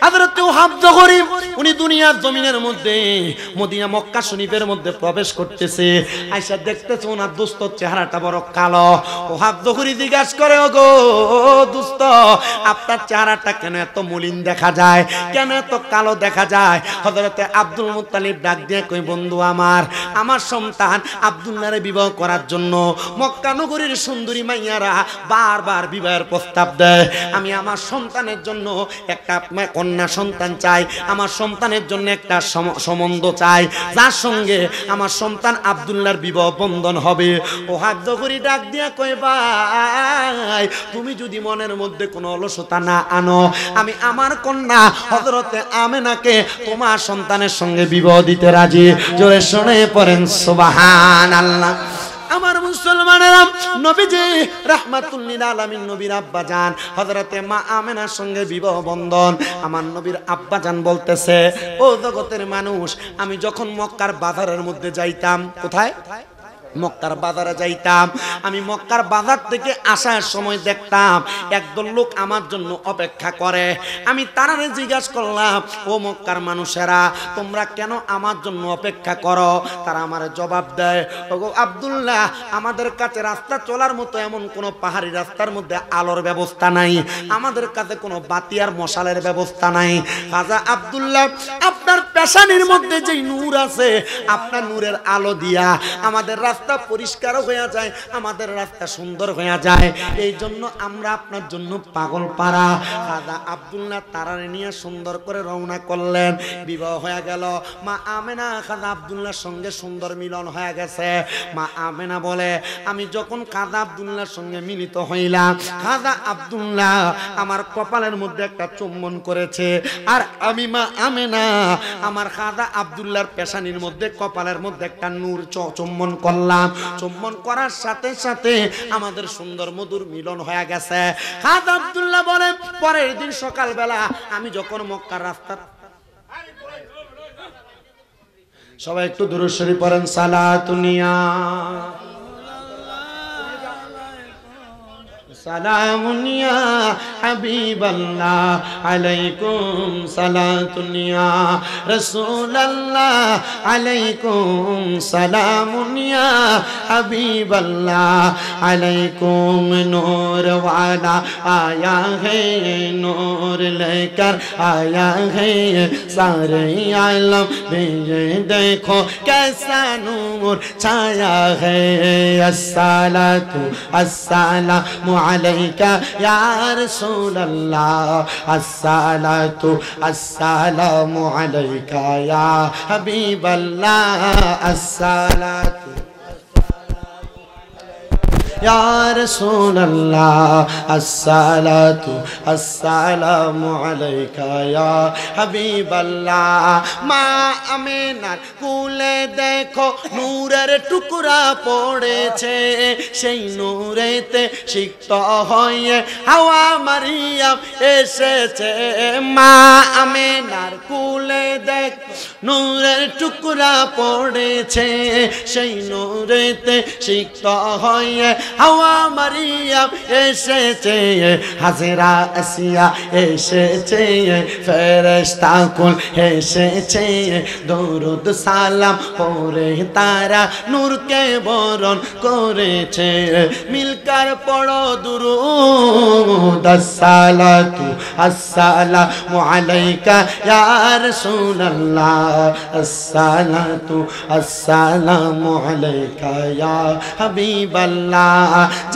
হযরত ওহাব জোহরি, উনি দুনিয়ার জমিনের মধ্যে মদিনা মক্কা শরীফের মধ্যে প্রবেশ করতেছে। আয়েশা দেখতেছে ওনার দোস্ত চেহারাটা বড় কালো। ওহাব জোহরি জিজ্ঞাসা করে, ওগো দোস্ত, আপনার চেহারাটা কেন এত মলিন দেখা যায়, কেন এত কালো দেখা যায়? হযরতে আব্দুল মুত্তালিব ডাক দিয়ে কই, বন্ধু আমার, আমার সন্তান আব্দুল্লাহরে বিবাহ করার জন্য মক্কা নগরীর সুন্দরী মাইয়ারা বারবার বিবাহের প্রস্তাব দেয়। আমি আমার সন্তানের জন্য একটা কন্যা সন্তান চাই, আমার সন্তানের জন্য একটা সম্বন্ধ চাই, যার সঙ্গে আমার সন্তান আব্দুল্লাহর বিবাহ বন্ধন হবে। ওহাব জোহরি ডাক দিয়া কই, ভাই, তুমি যদি মনের মধ্যে কোনো অলসতা না আনো, আমি আমার কন্যা হযরতে আমেনাকে তোমার সন্তানের সঙ্গে বিবাহ দিতে রাজি। জোরে শুনে পড়েন সুবহানাল্লাহ। আমার মুসলমানেরা, নবীজি রাহমাতুল লিল আলামিন নবীর আব্বাজান হযরতে মা আমেনার সঙ্গে বিবাহ বন্ধন। আমার নবীর আব্বাজান বলতেছে, ও জগতের মানুষ, আমি যখন মক্কার বাজারের মধ্যে যাইতাম, কোথায়? মক্কার বাজারে যাইতাম, আমি মক্কার বাজার থেকে আসার সময় দেখতাম একদল লোক আমার জন্য অপেক্ষা করে। আমি তারারে জিজ্ঞাসা করলাম, ও মক্কার মানুষেরা, তোমরা কেন আমার জন্য অপেক্ষা করো? তারা আমার জবাব দেয়, ওগো আব্দুল্লাহ, আমাদের কাছে রাস্তা চলার মতো এমন কোনো পাহাড়ি রাস্তার মধ্যে আলোর ব্যবস্থা নাই, আমাদের কাছে কোনো বাতি আর মশালের ব্যবস্থা নাই। খাজা আব্দুল্লাহ, আপনার পেশানির মধ্যে যেই নূর আছে, আপনার নূরের আলো দিয়া আমাদের রাস্তা পরিষ্কার হয়ে যায়, আমাদের রাস্তা সুন্দর হয়ে যায়, এই জন্য আমরা আপনার জন্য পাগল পারা। খাজা আব্দুল্লাহ তারারে নিয়ে সুন্দর করে রওনা করলেন। বিবাহ হয়ে গেল। মা আমেনা খাজা আব্দুল্লাহর সঙ্গে সুন্দর মিলন হয়ে গেছে। মা আমেনা বলে, আমি যখন খাজা আব্দুল্লাহর সঙ্গে মিলিত হইলাম, খাজা আব্দুল্লাহ আমার কপালের মধ্যে একটা চুম্বন করেছে, আর আমি মা আমেনা আমার খাজা আব্দুল্লাহর পেশানির মধ্যে কপালের মধ্যে একটা নূর চুম্বন করলাম। চুম্বন করার সাথে সাথে আমাদের সুন্দর মধুর মিলন হয়ে গেছে। খাজা আব্দুল্লাহ বলে, পরের দিন সকালবেলা আমি যখন মক্কার রাস্তা, সবাই একটু দুরূদ শরীফ পড়েন, সালাতুনিয়া সালামুনিয়া হাবিবাল্লাহ আলাইকুম সালাতুনিয়া রাসূলুল্লাহ আলাইকুম সালামুনিয়া হাবিবাল্লাহ আলাইকুম নূর वाला आया है नूर लेकर आया है सारे आलम में ये देखो कैसा नूर छाया है अस्सलातु अस्सलामु अलैका या रसूल अल्लाह अस्सलातु अस्सलामु अलैका या हबीब अल्लाह अस्सलातु या रसूल अल्लाह अस्सलातु अस्सलामु अलैका या हबीब अल्लाह। মা আমেনার কুলে দেখো নূরের টুকরা পড়েছে, সেই নূরেতে সিক্ত হয়ে হাওয়া মারিয়াম এসেছে। মা আমেনার কুলে দেখো নূরের টুকরা পড়েছে, সেই নূরেতে সিক্ত হয়ে হাওয়া মারিয়াম এসেছে। হাজেরা আসিয়া এসেছে, ফেরেশতা কুল এসেছে, দরুদ সালাম পড়ে তারা নূরকে বরণ করেছে। মিলকার পড়ো দুরূদ আসসালাতু আসসালামু আলাইকা ইয়া রাসূলুল্লাহ আসসালাতু আসসালামু আলাইকা ইয়া হাবিবাল্লাহ।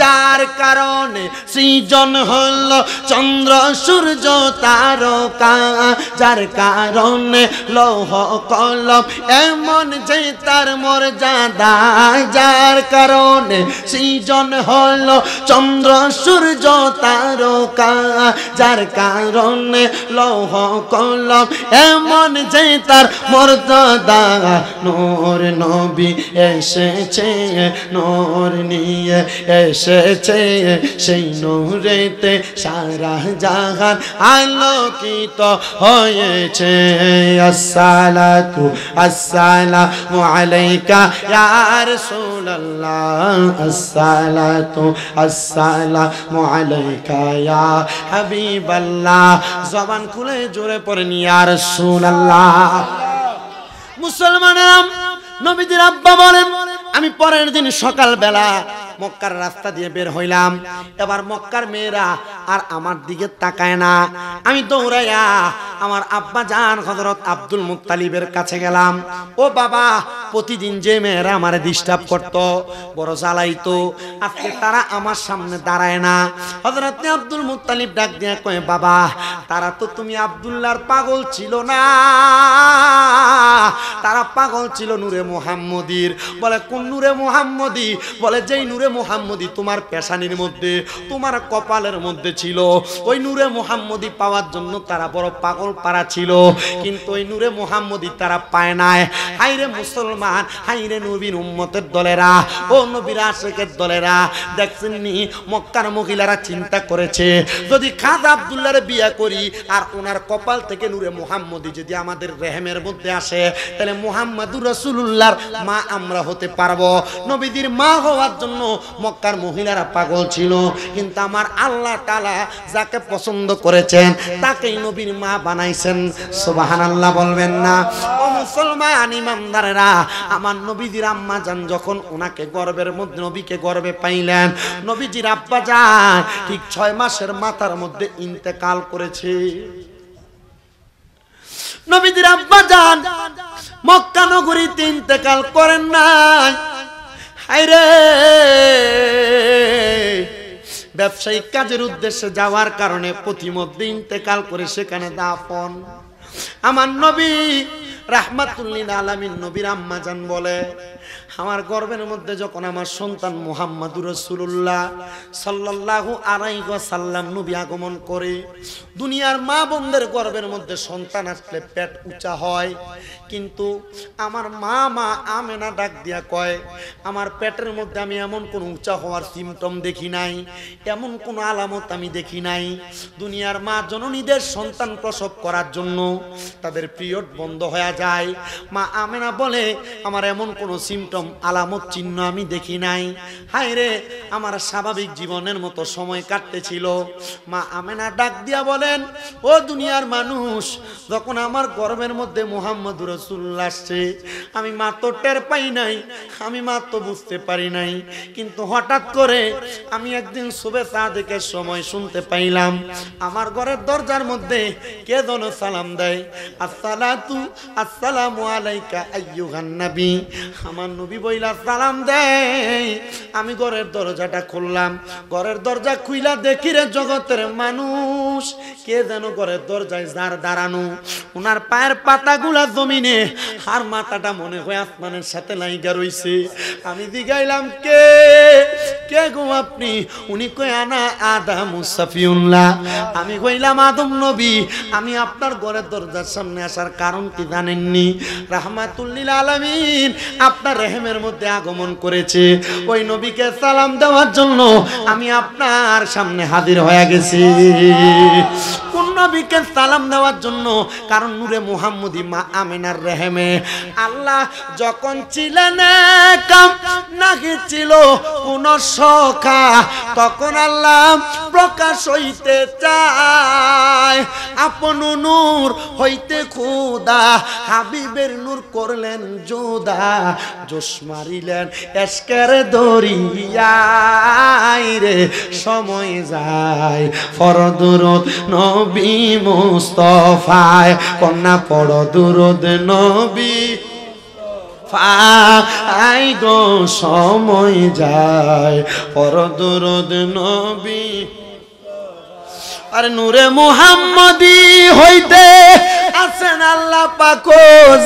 যার কারণে সৃজন হলো চন্দ্র সূর্য তারকা, যার কারণে লৌহ কলম এমন যে তার মর্যাদা, যার কারণে সৃজন হলো চন্দ্র সূর্য তারকা, যার কারণে লৌহ কলম এমন যে তার মর্যাদা। নূর নবী এসেছে, নূর নিয়ে এসেছে, সেই নূরেতে সারা জাহান আলোকিত হয়েছে। আসসালাতু আসসালামু আলাইকা ইয়া রাসূলুল্লাহ আসসালাতু আসসালামু আলাইকা ইয়া হাবিবাল্লাহ। জবান খুলে জোরে পড়েন ইয়া রাসূলুল্লাহ। মুসলমানেরা, নবীজির আব্বা বলেন, আমি পরের দিন সকালবেলা মক্কার রাস্তা দিয়ে বের হইলাম। এবার মক্কার মেয়েরা আর আমার দিকে তাকায় না। আমি দৌড়াইয়া আমার আব্বা জান হযরত আব্দুল মুত্তালিবের কাছে গেলাম। ও বাবা, প্রতিদিন যে মেয়েরা আমারে ডিস্টার্ব করতো, বড় জ্বালাইতো, আজকে তারা আমার সামনে দাঁড়ায় না। হযরত আব্দুল মুত্তালিব ডাক দিয়ে কয়, বাবা, তারা তো তুমি আব্দুল্লাহর পাগল ছিল না, তারা পাগল ছিল নূরে মুহাম্মদীর। বলে কোন নূরে মুহাম্মদী? বলে যেই নূরে মুহাম্মদী তোমার পেশানির মধ্যে, তোমার কপালের মধ্যে ছিল, ওই নূরে মুহাম্মদী পাওয়ার জন্য তারা বড় পাগল পারা ছিল, কিন্তু ওই নূরে মুহাম্মদী তারা পায় নাই। আইরে মুসলমান মুসলমান, হাইরে নবীর উম্মতের দলেরা, ও নবীর আশিকের দলেরা, দেখছেন নি মক্কার মহিলারা চিন্তা করেছে যদি খাজা আব্দুল্লাহর বিয়া করি আর ওনার কপাল থেকে নূরে মুহাম্মদী যদি আমাদের রেহেমের মধ্যে আসে, তাহলে মুহাম্মাদুর রাসূলুল্লাহর মা আমরা হতে পারবো। নবীজির মা হওয়ার জন্য মক্কার মহিলারা পাগল ছিল, কিন্তু আমার আল্লাহ তাআলা যাকে পছন্দ করেছেন তাকেই নবীর মা বানাইছেন। সুবহানাল্লাহ বলবেন না? ও মুসলমান ইমানদারেরা, আমার নবীজির আম্মা জান যখন ওনাকে গর্ভের মধ্যে, নবীকে গর্ভে পাইলেন, নবীজির আব্বা জান ঠিক 6 মাসের মাথার মধ্যে ইন্তেকাল করেছে। নবীজির আব্বা জান মক্কা নগরীতে ইন্তেকাল করেন নাই, হায়রে ব্যবসায়িক কাজের উদ্দেশ্যে যাওয়ার কারণে প্রতিমধ্যে ইন্তেকাল করে সেখানে দাফন। আমার নবী রাহমাতুল লিল আলামিন নবীর আম্মা জান বলে, আমার গর্ভের মধ্যে যখন আমার সন্তান মুহাম্মাদুর রাসূলুল্লাহ সাল্লাল্লাহু আলাইহি ওয়াসাল্লাম নবী আগমন করে, দুনিয়ার মা বোনদের গর্ভের মধ্যে সন্তান আসলে পেট উঁচা হয়, কিন্তু আমার মা আমেনা ডাক দিয়া কয়, আমার পেটের মধ্যে আমি এমন কোন উঁচা হওয়ার সিমটম দেখি নাই, এমন কোন আলামত আমি দেখি নাই। দুনিয়ার মা জননীদের সন্তান প্রসব করার জন্য তাদের পিরিয়ড বন্ধ হয়ে যায়। মা আমেনা বলে, আমার এমন কোন সিমটম আলামত চিহ্ন আমি দেখি নাই। হায় রে, আমার স্বাভাবিক জীবনের মতো সময় কাটতেছিল। মা আমেনা ডাক দিয়া বলেন, ও দুনিয়ার মানুষ, যখন আমার গর্ভের মধ্যে মুহাম্মদুর রাসূলুল্লাহ আসছে, আমি মা তো টের পাই নাই, আমি মা তো বুঝতে পারি নাই, কিন্তু হঠাৎ করে আমি একদিন সুবে সাদেকের সময় শুনতে পাইলাম আমার ঘরের দরজার মধ্যে কে যেন সালাম দেয়, আসসালাতু আসসালামু আলাইকা আইয়ুহান নবী। আমার নবী বইলা সালাম দেয়। আমি ঘরের দরজাটা খুললাম, ঘরের দরজা খুইলা দেখি রে জগতের মানুষ, কে যেন ঘরের দরজায় যার দাঁড়ানো, ওনার পায়ের পাতাগুলা জমিনে আর মাথাটা মনে হয় আসমানের সাথে লাইগা রইছে। আমি জিগাইলাম, কে কে গো আপনি? উনি কই, আনা আদম সাফিউল্লাহ। আমি কইলাম, আদম নবী, আমি আপনার ঘরের দরজার সামনে আসার কারণ কি জানেননি? রাহমাতুল লিল আলামিন আপনার রেহেমের মধ্যে আগমন করেছে, ওই নবীকে সালাম দেওয়ার জন্য আমি আপনার সামনে হাজির হয়ে গেছি। কোন নবীকে সালাম দেওয়ার জন্য? কারণ নূরে মুহাম্মদী মা আমেনার রেহেমে আল্লাহ যখন ছিলেন কাম নাকি ছিল কোন সখা, তখন আল্লাহ প্রকাশ হইতে চায়, আপন নূর হইতে খোদা হাবিবের নূর করলেন জোদা, জোশ মারিলেন এশকের দরিয়ায় রে, সময় যায় ফরদ দুরূদ নবী মুস্তাফায়, কন্যা পড়ো দুরূদ নবী ফাই গো, সময় যায় পড়ো দুরূদ নবী। আরে নূরে মুহাম্মদী হইতে আছেন আল্লাহ পাক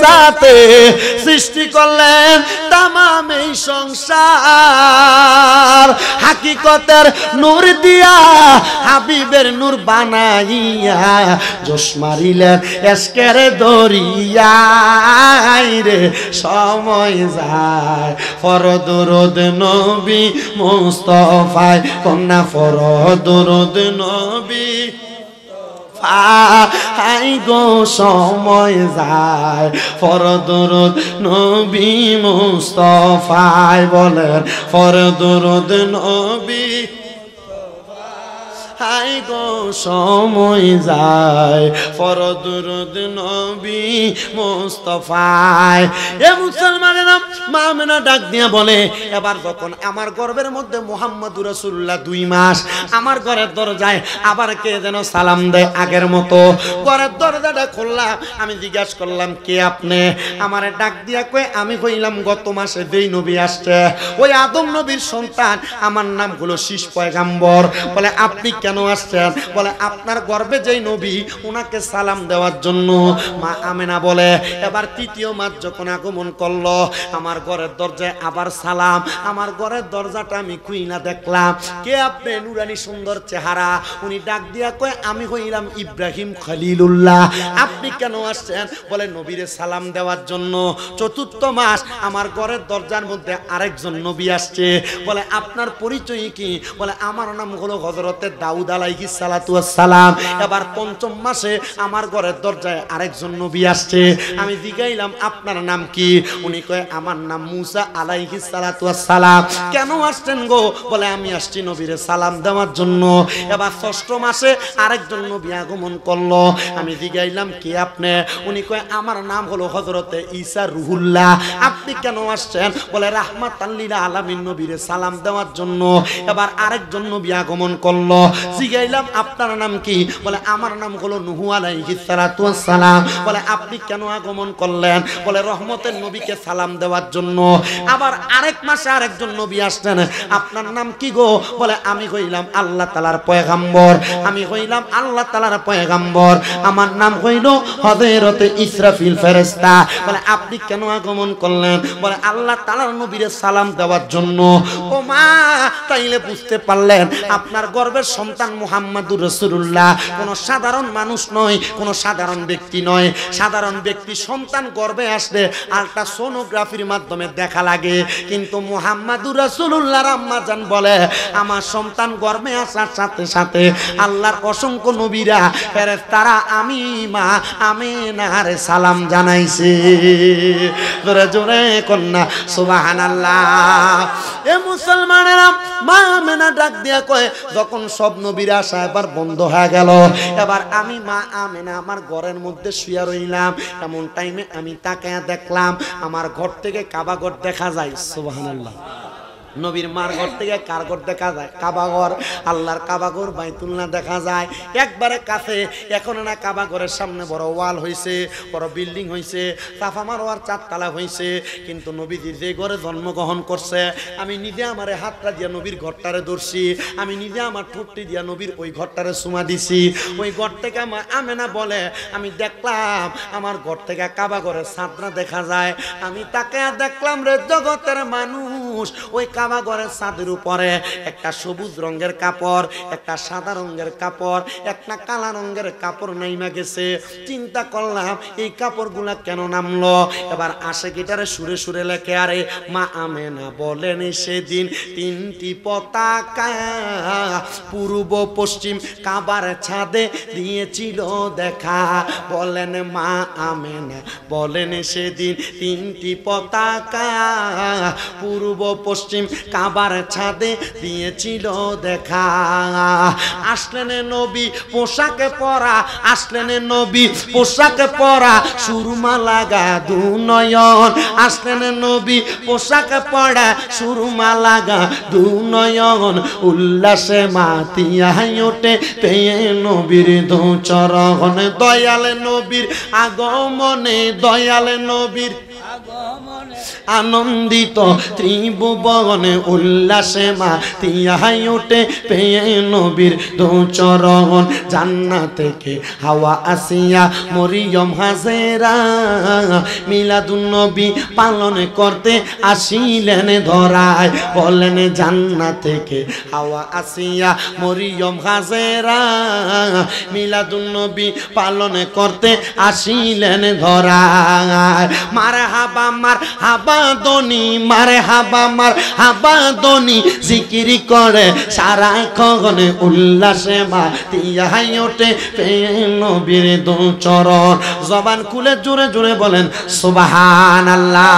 জাতে, সৃষ্টি করলেন তামাম এই সংসার, হাকিকতের নূর দিয়া হাবিবের নূর বানাইয়া, জোশ মারিলেন এশকের দরিয়ায় রে, সময় যায় ফরদ দুরূদ নবী মুস্তাফায়, কন্যা ফরদ দুরূদ নবী ফাই গো, সময় যায় ফরদ দুরূদ নবী মুস্তাফায়, বলেন ফরদ দুরূদ নবী হাই গো, সময় যায় ফরদ দুরূদ নবী মুস্তাফায়। এ মুসলমানের নাম মা আমেনা ডাক দিয়া বলে, এবার যখন আমার গর্ভের মধ্যে মুহাম্মদুর রাসূলুল্লাহ 2 মাস, আমার ঘরের দরজায় আবার কে যেন সালাম দেয় আগের মতো। ঘরের দরজাটা খুললাম, আমি জিজ্ঞাসা করলাম, কে আপনি? আমারে ডাক দিয়া কই, আমি কইলাম গত মাসে যেই নবী আসছে ওই আদম নবীর সন্তান, আমার নাম হলো শীষ পয়গাম্বর। বলে, আপনি কেন কেন আসছেন? বলে আপনার গর্ভে যেই নবী ওনাকে সালাম দেওয়ার জন্য। মা আমেনা বলে এবার তৃতীয় মাস যখন আগমন করলো আমার ঘরের দরজায় আবার সালাম। আমার ঘরের দরজাটা আমি খুইলা দেখলাম, কে আপনি? নুরানি সুন্দর চেহারা। উনি ডাক দিয়া কয় আমি হইলাম ইব্রাহিম খলিলুল্লাহ। আপনি কেন আসছেন? বলে নবীরে সালাম দেওয়ার জন্য। চতুর্থ মাস আমার ঘরের দরজার মধ্যে আরেকজন নবী আসছে। বলে আপনার পরিচয় কি? বলে আমার নাম হলো হযরতে দাউদ আলাইহিস সালাতু ওয়াস সালাম। এবার পঞ্চম মাসে আমার ঘরের দরজায় আরেকজন নবী আসছে। আমি জিজ্ঞাইলাম আপনার নাম কি? উনি কয় আমার নাম মুসা আলাইহিস সালাতু ওয়াস সালাম। কেন আসছেন গো? বলে আমি আসছি নবীরে সালাম দেওয়ার জন্য। এবার ষষ্ঠ মাসে আরেকজন নবী আগমন করলো। আমি জিজ্ঞাইলাম কে আপনি? উনি কয় আমার নাম হলো হযরতে ঈসা রুহুল্লাহ। আপনি কেন আসছেন? বলে রাহমাতাল লিল আলামিন নবীরে সালাম দেওয়ার জন্য। এবার আরেকজন নবী আগমন করলো। জিজ্ঞাইলাম আপনার নাম কি? বলে আমার নাম হলো নূহ আলাইহিস সালাতু ওয়াস সালাম। বলে আপনি কেন আগমন করলেন? বলে রহমতের নবীকে সালাম দেওয়ার জন্য। আবার আরেক মাসে আরেকজন নবী আসছেন। আপনার নাম কি গো? বলে আমি হইলাম আল্লাহ তাআলার পয়গম্বর। আমি হইলাম আল্লাহ তাআলার পয়গম্বর। আমার নাম হইল হযরতে ইসরাফিল ফেরেশতা। বলে আপনি কেন আগমন করলেন? বলে আল্লাহ তাআলার নবীরে সালাম দেওয়ার জন্য। ও মা, তাইলে বুঝতে পারলেন আপনার গর্ভের সন্তান মুহাম্মাদুর রাসূলুল্লাহ কোনো সাধারণ মানুষ নয়, কোনো সাধারণ ব্যক্তি নয়। সাধারণ ব্যক্তি সন্তান গর্ভে আসলে আল্ট্রাসোনোগ্রাফির মাধ্যমে দেখা লাগে, কিন্তু মুহাম্মাদুর রাসূলুল্লাহর আম্মা জান বলে আমার সন্তান গর্ভে আসার সাথে সাথে আল্লাহর অসংখ্য নবীরা ফেরেশতারা আমি মা আমেনার সালাম জানাইছে। জোরে জোরে কন্যা সুবহানাল্লাহ। এ মুসলমানেরা, মা আমেনা ডাক দিয়া কয় যখন সব নবীরা আসা এবার বন্ধ হয়ে গেল, এবার আমি মা আমেনা আমার ঘরের মধ্যে শুয়ে রইলাম। এমন টাইমে আমি তাকায়া দেখলাম আমার ঘর থেকে কাবা ঘর দেখা যায়। সুবহানাল্লাহ। নবীর মার ঘর থেকে কার ঘর দেখা যায়? কাবা ঘর। আল্লাহর কাবা ঘর বাইতুল্লাহ দেখা যায় একবারে কাছে। এখন না কাবা ঘরের সামনে বড় ওয়াল হইছে, বড় বিল্ডিং হইছে, সাফা মারওয়ার 4 তলা হইছে, কিন্তু নবীজির যে ঘরে জন্মগ্রহণ করছে আমি নিজে আমারে হাতটা দিয়া নবীর ঘরটারে ধরছি, আমি নিজে আমার ঠোঁটটি দিয়া নবীর ওই ঘরটারে চুমা দিছি। ওই ঘর থেকে আমার আমেনা বলে আমি দেখলাম আমার ঘর থেকে কাবা ঘরের ছাদটা দেখা যায়। আমি তাকে দেখলাম রে জগতের মানুষ, ওই কাবা ঘরের ছাদের উপরে একটা সবুজ রঙের কাপড়, একটা সাদা রঙের কাপড়, একটা কালা রঙের কাপড় নাইমা গেছে। চিন্তা করলাম এই কাপড়গুলা কেন নামলো? এবার আসে গিটারে সুরে সুরে লেখে আরে মা আমেনা বলেন সেদিন 3টি পতাকা পূর্ব পশ্চিম কাবার ছাদে দিয়েছিল দেখা। বলেন মা আমেনা বলেন সেদিন 3টি পতাকা পূর্ব পশ্চিম কাবার ছাদে দিয়েছিল দেখা। আসলেন নবী পোশাকে পরা, আসলেন নবী পোশাকে পরা, সুরমা লাগা দুনয়ন। আসলেন নবী পোশাকে পরা, সুরমা লাগা দুনয়ন। উল্লাসে মাতিয়া ওঠে পেয়ে নবীর দু চরণ। দয়াল নবীর আগমনে, দয়াল নবীর আনন্দিত ত্রিভুবনে উল্লাসে মাতিয়া ওঠে পেয়ে নবীর দু চরণ। জান্নাত থেকে হাওয়া আসিয়া মরিয়ম হাজেরা মিলাদুন নবী পালন করতে আসিলেন ধরায়। বলেন জান্নাত থেকে হাওয়া আসিয়া মরিয়ম হাজেরা মিলাদুন নবী পালন করতে আসিলেন ধরায়। মারে হাবা মার হাবা দনি, মারে হাবা মার হাবা দনি জিকিরি করে সারা খগনে উল্লাসে মাতিয়া ওঠে পেয়ে নবীর দু চরণ। জবান খুলে জোরে জোরে বলেন সুবহানাল্লাহ।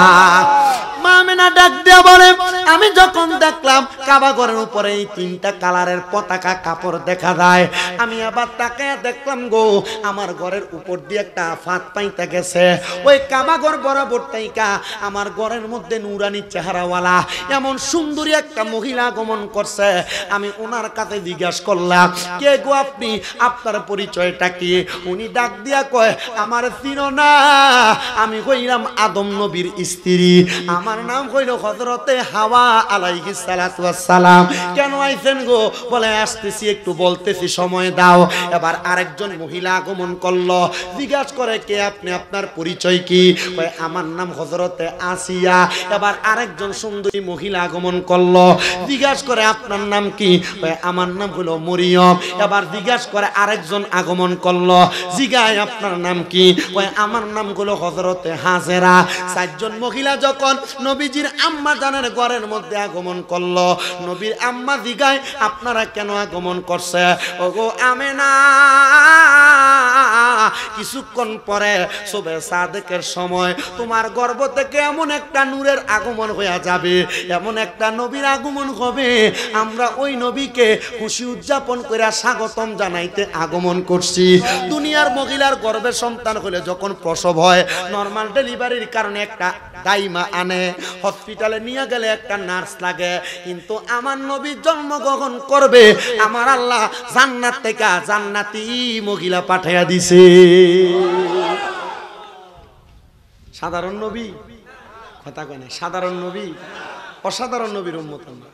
মা আমেনা ডাক দিয়া বলে আমি যখন দেখলাম কাবা ঘরের উপরে এই 3টা কালারের পতাকা কাপড় দেখা যায়, আমি আবার তাকায় দেখলাম গো আমার ঘরের উপর দিয়ে একটা ফাঁদ পাইতে গেছে। ওই কাবা ঘর বরাবর তাইকা আমার ঘরের মধ্যে নুরানি চেহারাওয়ালা এমন সুন্দরী একটা মহিলা আগমন করছে। আমি ওনার কাছে জিজ্ঞাসা করলাম কে গো আপনি, আপনার পরিচয়টা কি? উনি ডাক দিয়া কয় আমার চিনো না, আমি হইলাম আদম নবীর স্ত্রী, আমার নাম হইল হযরত হযরতে হাওয়া আলাইহিস সালাতু ওয়াস সালাম। কেন আইছেন গো? বলে আসতেছি, একটু বলতেছি, সময় দাও। এবার আরেকজন মহিলা আগমন করলো, জিজ্ঞাসা করে কে আপনি, আপনার পরিচয় কি? কয় আমার নাম হযরতে আসিয়া। এবার আরেকজন সুন্দরী মহিলা আগমন করলো, জিজ্ঞাসা করে আপনার নাম কি? কয় আমার নাম হলো মরিয়ম। এবার জিজ্ঞাসা করে আরেকজন আগমন করলো, জিগায় আপনার নাম কি? কয় আমার নাম হলো হযরতে হাজেরা। চারজন মহিলা যখন নবীজির আম্মা জানের ঘরের মধ্যে আগমন করলো, নবীর আম্মা জিগায় আপনারা কেন আগমন করছে? ওগো আমেনা, কিছুক্ষণ পরে সুবে সাদেকের সময় তোমার গর্ভ থেকে এমন একটা নূরের আগমন হয়ে যাবে, এমন একটা নবীর আগমন হবে, আমরা ওই নবীকে খুশি উদযাপন করে স্বাগতম জানাইতে আগমন করছি। দুনিয়ার মহিলার গর্ভে সন্তান হলে যখন প্রসব হয়, নরমাল ডেলিভারির কারণে একটা দাইমা আনে, হসপিটালে নিয়ে গেলে একটা নার্স লাগে, কিন্তু আমার নবী জন্মগ্রহণ করবে, আমার আল্লাহ জান্নাত থেকে জান্নাতি মহিলা পাঠাইয়া দিছে। সাধারণ নবী, কথা কয় না, সাধারণ নবী, অসাধারণ নবীর উম্মত আমরা।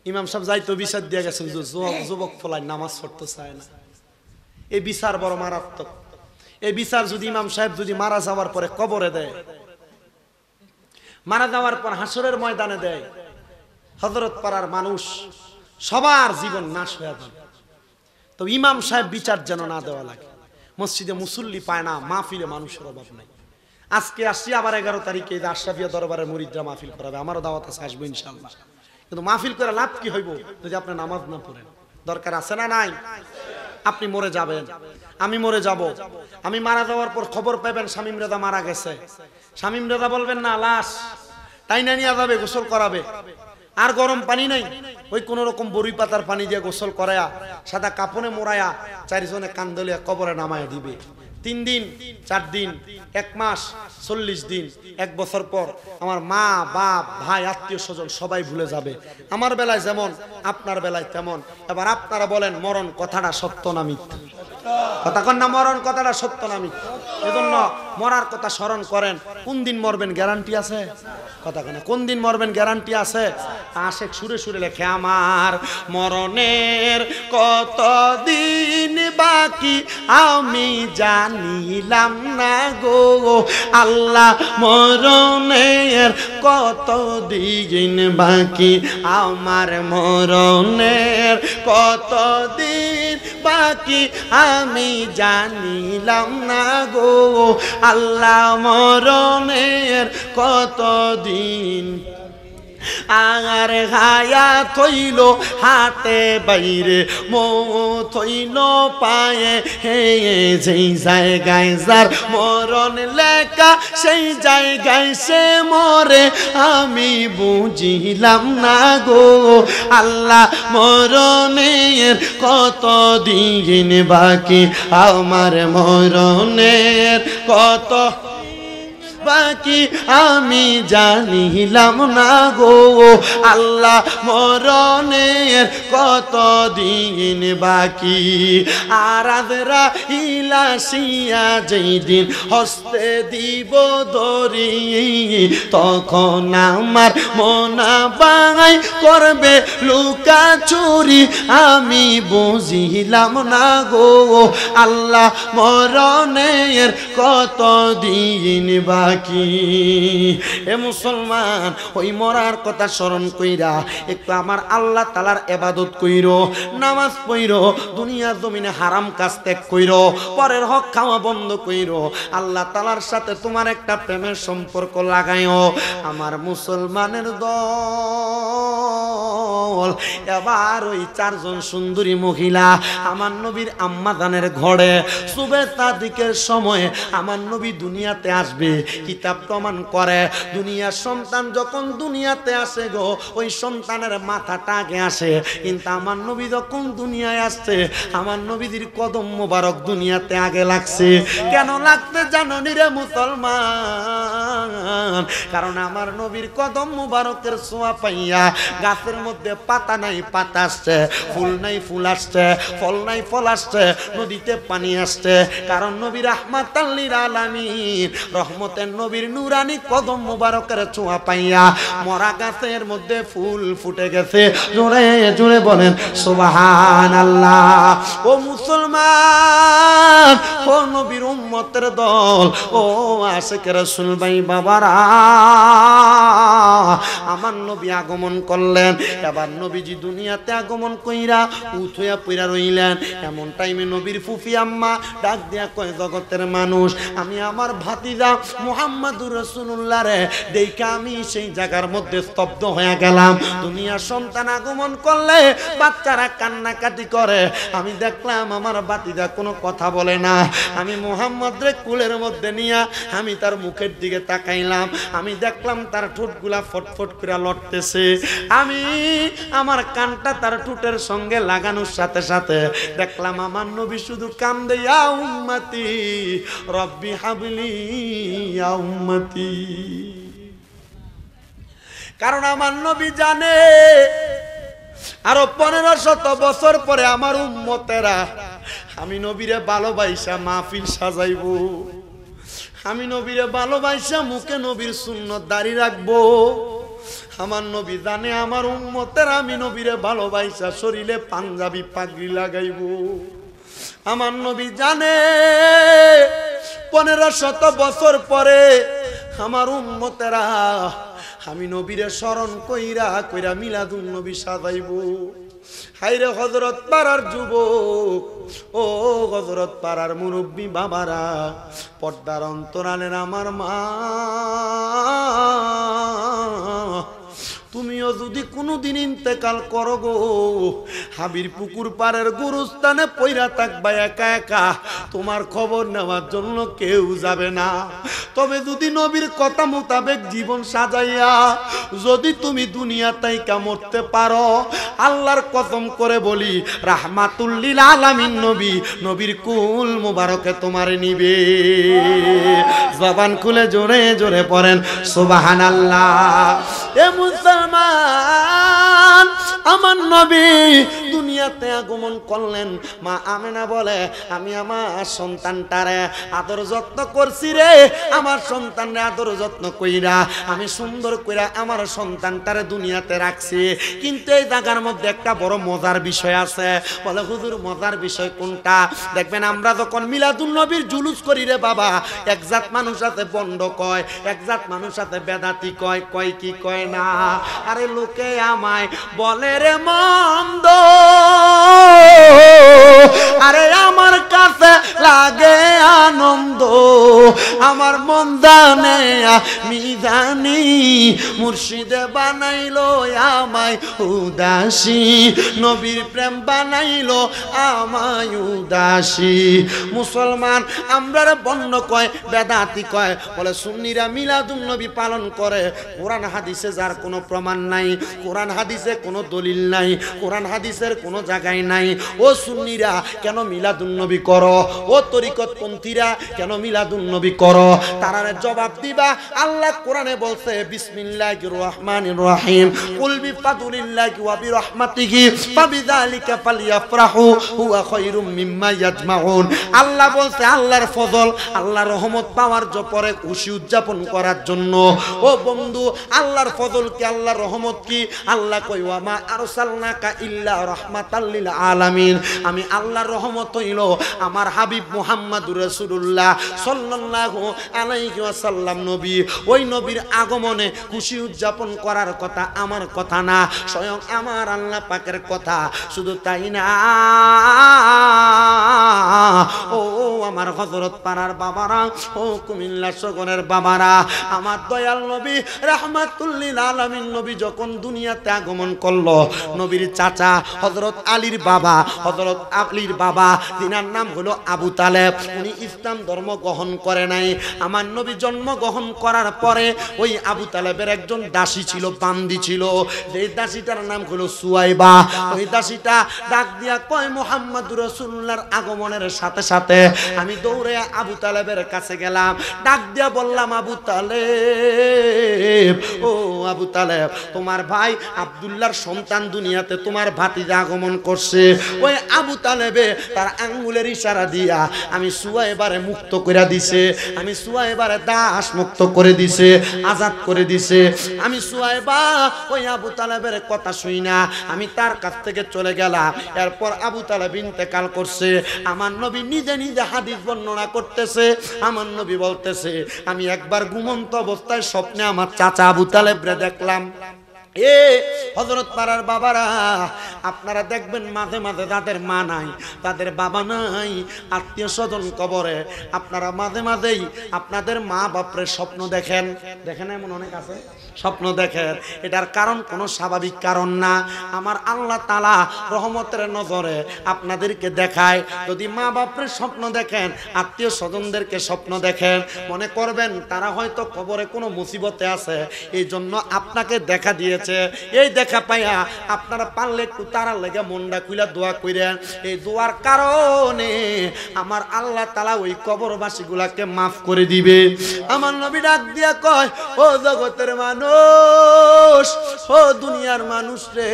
ইমাম সাহেব যাইতো বিচার দিয়ে গেছেন, যুবক ফলাই নামাজ পড়তে চায় না। এই বিচার বড় মারাত্মক। এই বিচার যদি ইমাম সাহেব যদি মারা যাওয়ার পরে কবরে দেয়, মারা যাওয়ার পর হাসরের ময়দানে দেয়, হযরত পাড়ার মানুষ সবার জীবন নাশ হয়ে যাবে। তো ইমাম সাহেব বিচার যেন না দেওয়া লাগে। মসজিদে মুসল্লি পায় না, মাহফিলে মানুষের অভাব নাই। আজকে আসছি আবার 11 তারিখে আশরাফিয়া দরবারের মুরিদরা মাহফিল করাবে, আমারও দাওয়াত আছে, আসবো ইনশাআল্লাহ। কিন্তু মাহফিল করে লাভ কি হইব যদি আপনি নামাজ না পড়েন? দরকার আছে না নাই? আপনি মরে যাবেন, আমি মরে যাব, আমি মারা যাওয়ার পর খবর পাবেন শামীম রেজা মারা গেছে। শামীম রেজা বলবেন না, লাশ টাইনা নিয়ে যাবে, গোসল করাবে, আর গরম পানি নাই, ওই কোন রকম বড়ি পাতার পানি দিয়ে গোসল করায়া সাদা কাপড়ে মোড়ায়া চারিজনে কান্দলিয়া কবরে নামায়া দিবে। 3 দিন 4 দিন 1 মাস 40 দিন 1 বছর পর আমার মা বাপ ভাই আত্মীয় স্বজন সবাই ভুলে যাবে। আমার বেলায় যেমন আপনার বেলায় তেমন। এবার আপনারা বলেন মরণ কথাটা সত্য না মিথ্যা? কথা কন না, মরণ কথাটা সত্য না মিথ্যা? এজন্য মরার কথা স্মরণ করেন। কোন দিন মরবেন গ্যারান্টি আছে? কথা কন না, কোন দিন মরবেন গ্যারান্টি আছে? আশেক সুরে সুরে লেখে, আমার মরণের কত দিন বাকি আমি জানিলাম না গো আল্লাহ, মরণের কত দিন বাকি আমার, মরণের কত দিন বাকি আমি জানিলাম না গো আল্লাহ, মরণের কত দিন। আর হায়াত হইল হাতে বাইরে, মৌত হইল পায়ে, হে যেই জায়গায় যার মরণ লেখা সেই জায়গায় সে মরে, আমি বুঝিলাম না গো আল্লাহ, মরণের কত দিন বাকি আমার, মরণের কত বাকি আমি জানিলাম না গো আল্লাহ, মরণের কত দিন বাকি। আর আজরাইল আসিয়া যেই দিন হস্তে দিব দড়ি, তখন আমার মনা বাঙাই করবে লুকা চুরি, আমি বুঝিলাম না গো আল্লাহ, মরণের কত দিন বাকি। এ মুসলমান, ওই মরার কথা স্মরণ কইরা একটু আমার আল্লাহ তাআলার ইবাদত কইরো, নামাজ পড়ো, দুনিয়া জমিনে হারাম কাজ ত্যাগ কইরো, পরের হক খাওয়া বন্ধ কইরো, আল্লাহ তাআলার সাথে তোমার একটা প্রেমের সম্পর্ক লাগাইও। আমার মুসলমানের দল এবার ওই 4 জন সুন্দরী মহিলা আমার নবীর আম্মা জানের ঘরে সুবে সাদিকের সময় আমার নবী দুনিয়াতে আসবে। কিতাব প্রমাণ করে দুনিয়ার সন্তান যখন দুনিয়াতে আসে গো, ওই সন্তানের মাথাটা আগে আসে, কিন্তু আমার নবী যখন দুনিয়ায় আসছে আমার নবীদের কদম মোবারক দুনিয়াতে আগে লাগছে। কেন লাগতে জানো নি রে মুসলমান? কারণ আমার নবীর কদম মোবারকের ছোঁয়া পাইয়া গাছের মধ্যে পাতা নাই পাতা আসছে, ফুল নাই ফুল আসছে, ফল নাই ফল আসছে, নদীতে পানি আসছে। কারণ নবী রাহমাতাল লিল আলামিন, রহমতের নবীর নূরানি কদম মোবারকের ছোঁয়া পাইয়া মরা গাছের মধ্যে ফুল ফুটে গেছে। জোরে জোরে বলেন সুবহানাল্লাহ। ও মুসলমান, ও নবীর উম্মতের দল, ও আশিক রাসূল ভাই বাবারা, আমার নবী আগমন করলেন। এবার নবীজি দুনিয়াতে আগমন কইরা উঠইয়া পইরা রইলেন। এমন টাইমে নবীর ফুফি আম্মা ডাক দিয়া কয়, জগতের মানুষ, আমি আমার ভাতিজা মুহাম্মদুর রাসূলুল্লাহ রে দেখা আমি সেই জায়গার মধ্যে স্তব্ধ হয়ে গেলাম। দুনিয়ার সন্তান আগমন করলে বাচ্চারা কান্নাকাটি করে, আমি দেখলাম আমার ভাতিজা কোনো কথা বলে না। আমি মুহাম্মদ রে কুলের মধ্যে নিয়া আমি তার মুখের দিকে তাকাইলাম, আমি দেখলাম তার ঠোঁটগুলা ফটফট করে লড়তেছে। আমি আমার কানটা তার ঠোঁটের সঙ্গে লাগানোর সাথে সাথে দেখলাম আমার নবী শুধু কান্দে, ইয়া উম্মতি রব্বি হাবলি ইয়া উম্মতি। কারণ আমার নবী জানে আরো 1500 বছর পরে আমার উম্মতেরা আমি নবীরে ভালোবাসা মাহফিল সাজাইবো, আমি নবীরে ভালোবাসা মুখে নবীর সুন্নত দাড়ি রাখবো। আমার নবী জানে আমার উম্মতের আমি নবীরে ভালোবাসা শরীরে পাঞ্জাবি পাগড়ি লাগাইবো। আমার নবী জানে 1500 বছর পরে আমার উম্মতেরা আমি নবীরে স্মরণ কইরা কইরা মিলাদুন নবী সাজাইবো। হাইরে হযরত পাড়ার যুবক, ও হযরত পাড়ার মুরব্বী বাবারা, পর্দার অন্তরালের আমার মা, তুমিও যদি কোনোদিন ইন্তেকাল করো গো, হাবির পুকুর পাড়ের গুরুস্থানে পইরা থাকবা একা একা, তোমার খবর নেওয়ার জন্য কেউ যাবে না। তবে যদি নবীর কথা মোতাবেক জীবন সাজাইয়া যদি তুমি দুনিয়া তাইকা মরতে পারো, আল্লাহর কসম করে বলি রাহমাতুল লিল আলামিন নবী, নবীর কুল মুবারকে তোমার নিবে। জবান খুলে জোরে জোরে পড়েন সুবহানাল্লাহ। এ মুসলমান, আমার নবী দুনিয়াতে আগমন করলেন। মা আমেনা বলে, আমি আমার সন্তানটারে আদর যত্ন করছি রে, আমার সন্তানরে আদর যত্ন কইরা আমি সুন্দর কইরা আমার সন্তানটারে দুনিয়াতে রাখছি। কিন্তু এই জায়গার মধ্যে একটা বড় মজার বিষয় আছে। বলে হুজুর মজার বিষয় কোনটা? দেখবেন আমরা যখন মিলাদুন নবীর জুলুস করি রে বাবা, এক জাত মানুষ আছে বন্ড কয়, এক জাত মানুষ আছে বেদাতি কয়, কয় কি কয় না। আরে লোকে আমায় বলে রে মন্দ, আরে আমার কাছে লাগে আনন্দ। আমার মন জানে আমি জানি, মুর্শিদে বানাইলো আমায় উদাসী, নবীর প্রেম বানাইলো আমায় উদাসী। মুসলমান আমরা বন্য কয়, বেদাতি কয়। বলে সুন্নিরা মিলাদুন নবী পালন করে। কোরআন হাদিসে যার কোনো প্রমাণ নাই, কোরআন হাদিসে কোনো দলিল নাই, কোরআন হাদিসের কোনো জায়গায় নাই। ও সুন্নিরা কেন মিলাদুন নবী করো? ও তরিকত পন্থীরা কেন মিলাদুন নবী করো? তারা জবাব দিবা, আল্লাহ কোরআনে বলছে বিসমিল্লাহির রহমানির রহিম, কুল বিফাদুলিল্লাহি ওয়া বিরহমাতিহি ফাবিযালিকা ফালইফরাহু হুয়া খায়রুম মিম্মা ইয়াজমাউন। আল্লাহ বলছে আল্লাহর ফজল, আল্লাহর রহমত পাওয়ার পরে খুশি উদযাপন করার জন্য। ও বন্ধু, আল্লাহর ফজল কি, আল্লাহর রহমত কি? আল্লাহ কই ওয়া মা আরসালনাকা ইল্লা রাহমাতাল লিল আলামিন। আমি আল্লাহর রহমত হইল আমার হাবিব মুহাম্মদুর রাসূলুল্লাহ সাল্লাল্লাহু আলাইহি ওয়াসাল্লাম নবী। ওই নবীর আগমনে খুশি উদযাপন করার কথা আমার কথা না, স্বয়ং আমার আল্লাহ পাকের কথা। শুধু তাই না, ও আমার হযরত পাড়ার বাবারা, ও কুমিল্লা সগনের বাবারা, আমার দয়াল নবী রাহমাতুল লিল আলামিন নবী যখন দুনিয়াতে আগমন করলো, নবীর চাচা হযরত হযরত আলীর বাবা, হযরত আলীর বাবা তিনার নাম হলো আবু তালেব। উনি ইসলাম ধর্ম গ্রহণ করে নাই। আমার নবী জন্ম গ্রহণ করার পরে ওই আবু তালেবের একজন দাসী ছিল, বান্দি ছিল, যেই দাসীটার নাম হলো সুয়াইবা। ওই দাসীটা ডাক দিয়া কয়, মুহাম্মদুর রাসূলুল্লাহর আগমনের সাথে সাথে আমি দৌড়ে আবু তালেবের কাছে গেলাম, ডাক দিয়া বললাম, আবু তালেব, ও আবু তালেব, তোমার ভাই আব্দুল্লাহর সন্তান দুনিয়াতে তোমার ভাতিজা আগমন করছে। ওই আবু তালেবে তার আঙ্গুলের ইশারা দিয়া আমি সুয়াইবারে মুক্ত করে দিছে, আমি সুয়াইবারে দাস মুক্ত করে দিছে, আজাদ করে দিছে। আমি সুয়াইবা ওই আবু তালেবের কথা শুই না, আমি তার কাছ থেকে চলে গেলাম। এরপর আবু তালেব ইন্তেকাল করছে। আমার নবী নিজে নিজে হাদিস বর্ণনা করতেছে। আমার নবী বলতেছে, আমি একবার ঘুমন্ত অবস্থায় স্বপ্নে আমার চাচা আবু তালেবরে দেখলাম। এ হযরত পাড়ার বাবারা, আপনারা দেখবেন মাঝে মাঝে যাদের মা নাই, তাদের বাবা নাই, আত্মীয় স্বজন কবরে, আপনারা মাঝে মাঝেই আপনাদের মা বাপরে স্বপ্ন দেখেন। দেখেন এমন অনেক আছে, স্বপ্ন দেখেন। এটার কারণ কোনো স্বাভাবিক কারণ না। আমার আল্লাহ তাআলা রহমতের নজরে আপনাদেরকে দেখায়। যদি মা বাপরে স্বপ্ন দেখেন, আত্মীয় স্বজনদেরকে স্বপ্ন দেখেন, মনে করবেন তারা হয়তো কবরে কোনো মুসিবতে আছে, এই জন্য আপনাকে দেখা দিয়েছে। এই দেখা পাইয়া আপনারা পারলে একটু তারা লেগে মনটা খুইলা দোয়া করেন। এই দোয়ার কারণে আমার আল্লাহ তাআলা ওই কবরবাসী গুলাকে মাফ করে দিবে। আমার নবী ডাক দিয়া কয়, ও জগতের মানুষ, ও দুনিয়ার মানুষ রে,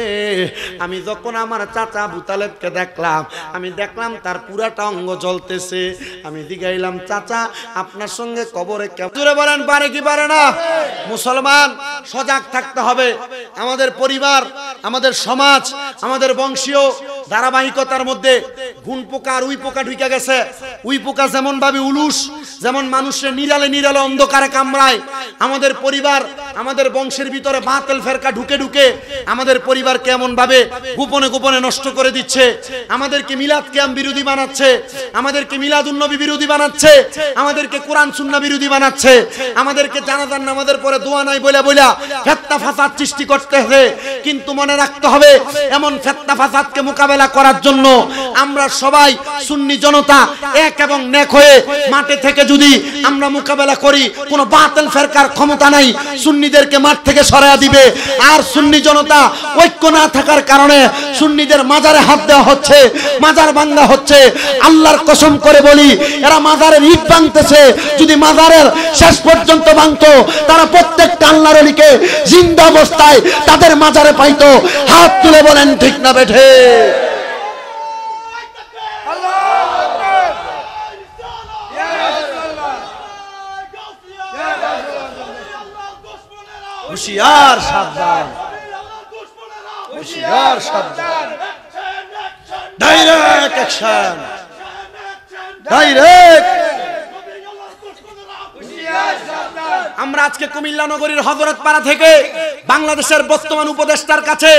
আমি যখন আমার চাচা আবু তালেবকে দেখলাম, আমি দেখলাম তার পুরাটা অঙ্গ জ্বলতেছে। আমি জিগাইলাম, চাচা আপনার সঙ্গে কবরে কেমন? জোরে বলেন, পারে কি পারে না? মুসলমান সজাগ থাকতে হবে। আমাদের পরিবার, আমাদের সমাজ, আমাদের বংশীয় ধারাবাহিকতার মধ্যে ঘুন পোকা আর উই পোকা ঢুকে গেছে। উই পোকা যেমন ভাবে উলুস, যেমন মানুষের নিরালে নিরালে অন্ধকারে কামড়ায়, আমাদের পরিবার, আমাদের বংশের ভিতরে বাতিল ফেরকা ঢুকে ঢুকে আমাদের পরিবার কেমন ভাবে গোপনে গোপনে নষ্ট করে দিচ্ছে। আমাদেরকে মিলাদ কিয়াম বিরোধী বানাচ্ছে, আমাদেরকে মিলাদুন নবী বিরোধী বানাচ্ছে, আমাদেরকে কোরআন সুন্নাহ বিরোধী বানাচ্ছে, আমাদেরকে জানাজার নামাজের পরে দোয়া নাই বলে বলে ফিতনা ফাসাদ সৃষ্টি করতে হবে। কিন্তু মনে রাখতে হবে, এমন ফিতনা ফাসাদকে মোকাবেলা করার জন্য আমরা সবাই সুন্নি জনতা এক এবং নেক হয়ে মাঠে থেকে যদি আমরা মোকাবেলা করি, কোনো বাতিল ফেরকার ক্ষমতা নাই সুন্নিদেরকে মাঠ থেকে সরায়া দিবে। আর সুন্নি জনতা ঐক্য না থাকার কারণে সুন্নিদের মাজারে হাত দেওয়া হচ্ছে, মাজার ভাঙা হচ্ছে। আল্লাহর কসম করে বলি, এরা মাজারের ইট ভাঙতেছে, যদি মাজারের শেষ পর্যন্ত ভাঙতো, তারা প্রত্যেকটা আল্লাহর ওলিকে জিন্দা অবস্থায় তাদের মাজারে পাইতো। হাত তুলে বলেন ঠিক না বেঠে? হুশিয়ার সাবধান, হুশিয়ার সাবধান, ডাইরেক্ট অ্যাকশন, ডাইরেক্ট। আমরা আজকে কুমিল্লা নগরীর হযরত পাড়া থেকে বাংলাদেশের বর্তমান উপদেষ্টার কাছে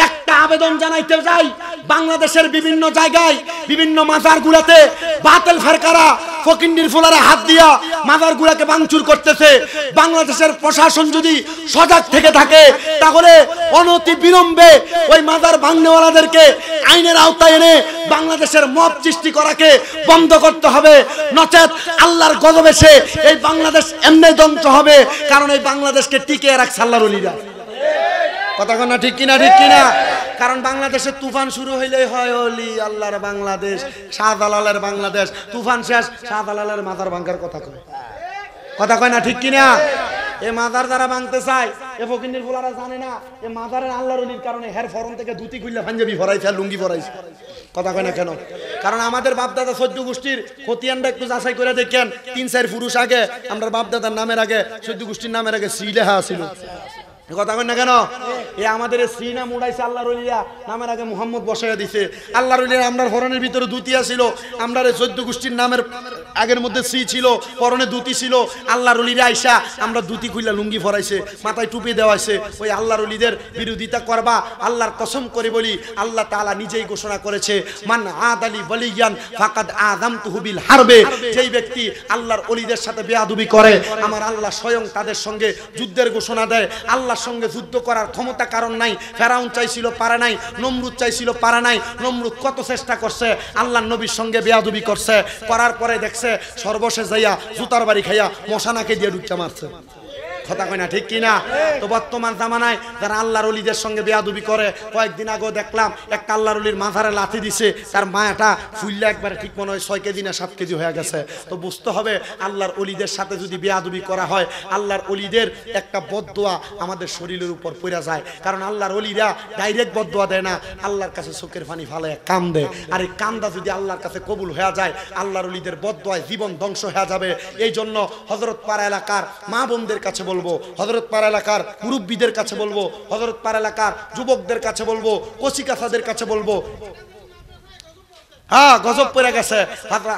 একটা আবেদন জানাইতে যাই। বাংলাদেশের বিভিন্ন জায়গায়, বিভিন্ন মাজারগুলোতে বাতিল ফেরকারা ফকিন্দির ফুলারে হাত দিয়া মাজারগুলোকে ভাঙচুর করতেছে। বাংলাদেশের প্রশাসন যদি সজাগ থেকে থাকে, তাহলে অনতি বিলম্বে ওই মাজার ভাঙনেওয়ালাদেরকে আইনের আওতায় এনে বাংলাদেশের মব সৃষ্টি করাকে বন্ধ করতে হবে। নচেত আল্লাহর গজবে সে এই বাংলাদেশ এমনি ধ্বংস হবে। কারণ এই বাংলাদেশকে টিকিয়ে রাখছে আল্লাহর ওলিরা। কথা কন না, ঠিক কিনা? ঠিক কিনা? কারণ বাংলাদেশে তুফান শুরু হইলেই হয় ওলি আল্লাহর বাংলাদেশ, শাহজালালের বাংলাদেশ। তুফান শেষ, শাহজালালের মাজার ভাঙার কথা কয়। কথা কয় না, ঠিক কিনা? এ মাজার যারা ভাঙতে চায়, এ ফকিন্দির ফুলারা জানে না এ মাজারের আল্লাহর ওলির কারণে হের ফরন থেকে ধুতি খুললে পাঞ্জাবি ভরাইছে আর লুঙ্গি ভরাইছে। কথা কয় না কেন? কারণ আমাদের বাপদাদা 14 গোষ্ঠীর খতিয়ানটা একটু যাচাই করে দেখেন। 3-4 পুরুষ আগে আমরা বাপদাদার নামের আগে 14 গোষ্ঠীর নামের আগে শ্রীলেহা ছিল। কথা কয় না কেন? এ আমাদের শ্রী নাম উড়াইছে আল্লাহর ওলিরা, নামের আগে মুহাম্মদ বসাইয়া দিছে। আল্লাহর ওলিরা আমরার হরনের ভিতরে দুতিয়া ছিল, আমরা 14 গোষ্ঠীর নামের আগের মধ্যে শ্রী ছিল, পরনে ধুতি ছিল। আল্লাহর ওলিরা আইসা আমরা ধুতি খুইলা লুঙ্গি ফরাইছে, মাথায় টুপি দেওয়াইছে। ওই আল্লাহর ওলিদের বিরোধিতা করবা, আল্লাহর কসম করে বলি আল্লাহ তাআলা নিজেই ঘোষণা করেছে, মান আদালি ওয়ালিয়ান ফাকাদ আযামতুহু বিল হারবে। যেই ব্যক্তি আল্লাহর ওলিদের সাথে বেয়াদবি করে, আমার আল্লাহ স্বয়ং তাদের সঙ্গে যুদ্ধের ঘোষণা দেয়। আল্লাহর সঙ্গে যুদ্ধ করার ক্ষমতা কারণ নাই। ফেরাউন চাইছিল পারে নাই, নমরুদ চাইছিল পারে নাই। নমরুদ কত চেষ্টা করছে, আল্লাহর নবীর সঙ্গে বেয়াদবি করছে, করার পরে দেখছে সর্বশেষ যাইয়া জুতার বাড়ি খাইয়া মশানাকে দিয়ে ঢুকতে মারছে। কথা কয় না, ঠিক কিনা? তো বর্তমান জামানায় যারা আল্লাহর ওলিদের সঙ্গে বেয়াদবি করে, কয়েকদিন আগেও দেখলাম একটা আল্লাহর ওলির মাথারে লাথি দিছে, তার মায়াটা ফুললে একবারে ঠিক মনে হয় 6 কেজি না 7 কেজি হয়ে গেছে। তো বুঝতে হবে আল্লাহর ওলিদের সাথে যদি বেয়াদবি করা হয়, আল্লাহর ওলিদের একটা বদদোয়া আমাদের শরীরের উপর পড়ে যায়। কারণ আল্লাহর ওলিরা ডাইরেক্ট বদদোয়া দেয় না, আল্লাহর কাছে চোখের পানি ফালে কান্দে। আর এই কান্দা যদি আল্লাহর কাছে কবুল হয়ে যায়, আল্লাহর ওলিদের বদদোয়ায় জীবন ধ্বংস হয়ে যাবে। এই জন্য হযরত পাড়া এলাকার মা বোনদের কাছে বলবো, হযরত পাড়া এলাকার মুরব্বীদের কাছে বলবো, হযরত পাড়া এলাকার যুবকদের কাছে বলবো, কচিকাছাদের কাছে বলবো, হ্যাঁ গজব পড়ে গেছে।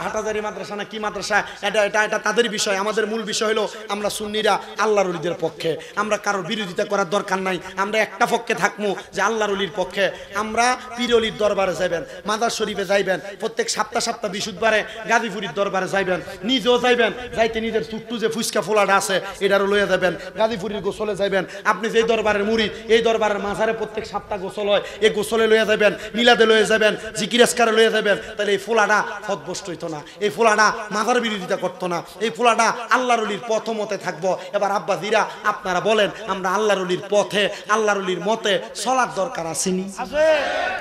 হাটাজারি মাদ্রাসা না কি মাদ্রাসা, এটা এটা এটা তাদের বিষয়। আমাদের মূল বিষয় হলো আমরা সুন্নিরা আল্লাহর ওলিদের পক্ষে, আমরা কারোর বিরোধিতা করার দরকার নাই। আমরা একটা পক্ষে থাকবো যে আল্লাহর ওলির পক্ষে। আমরা পীর ওলির দরবারে যাইবেন, মাজার শরীফে যাইবেন, প্রত্যেক সপ্তাহ বিশুদ্ধবারে গাজীপুরের দরবারে যাইবেন, নিজেও যাইবেন, যাইতে নিজের ছোট্ট যে ফুচকা ফোলাটা আছে এটারও লইয়া যাবেন, গাজীপুরের গোসলে যাইবেন। আপনি যেই দরবারের মুরিদ, এই দরবারের মাজারে প্রত্যেক সপ্তাহ গোসল হয়, এই গোসলে লইয়া যাবেন, মিলাদে লইয়া যাবেন, জিকির আজকারে লইয়া যাবেন। তাহলে এই ফুলাটা ফতবষ্ট হইতো না, এই ফুলাটা মাজার বিরোধিতা করতো না, এই ফুলাটা আল্লাহর ওলির পথমতে থাকবো। এবার আব্বা জিরা আপনারা বলেন, আমরা আল্লাহর ওলির পথে, আল্লাহর ওলির মতে চলার দরকার আসেনি?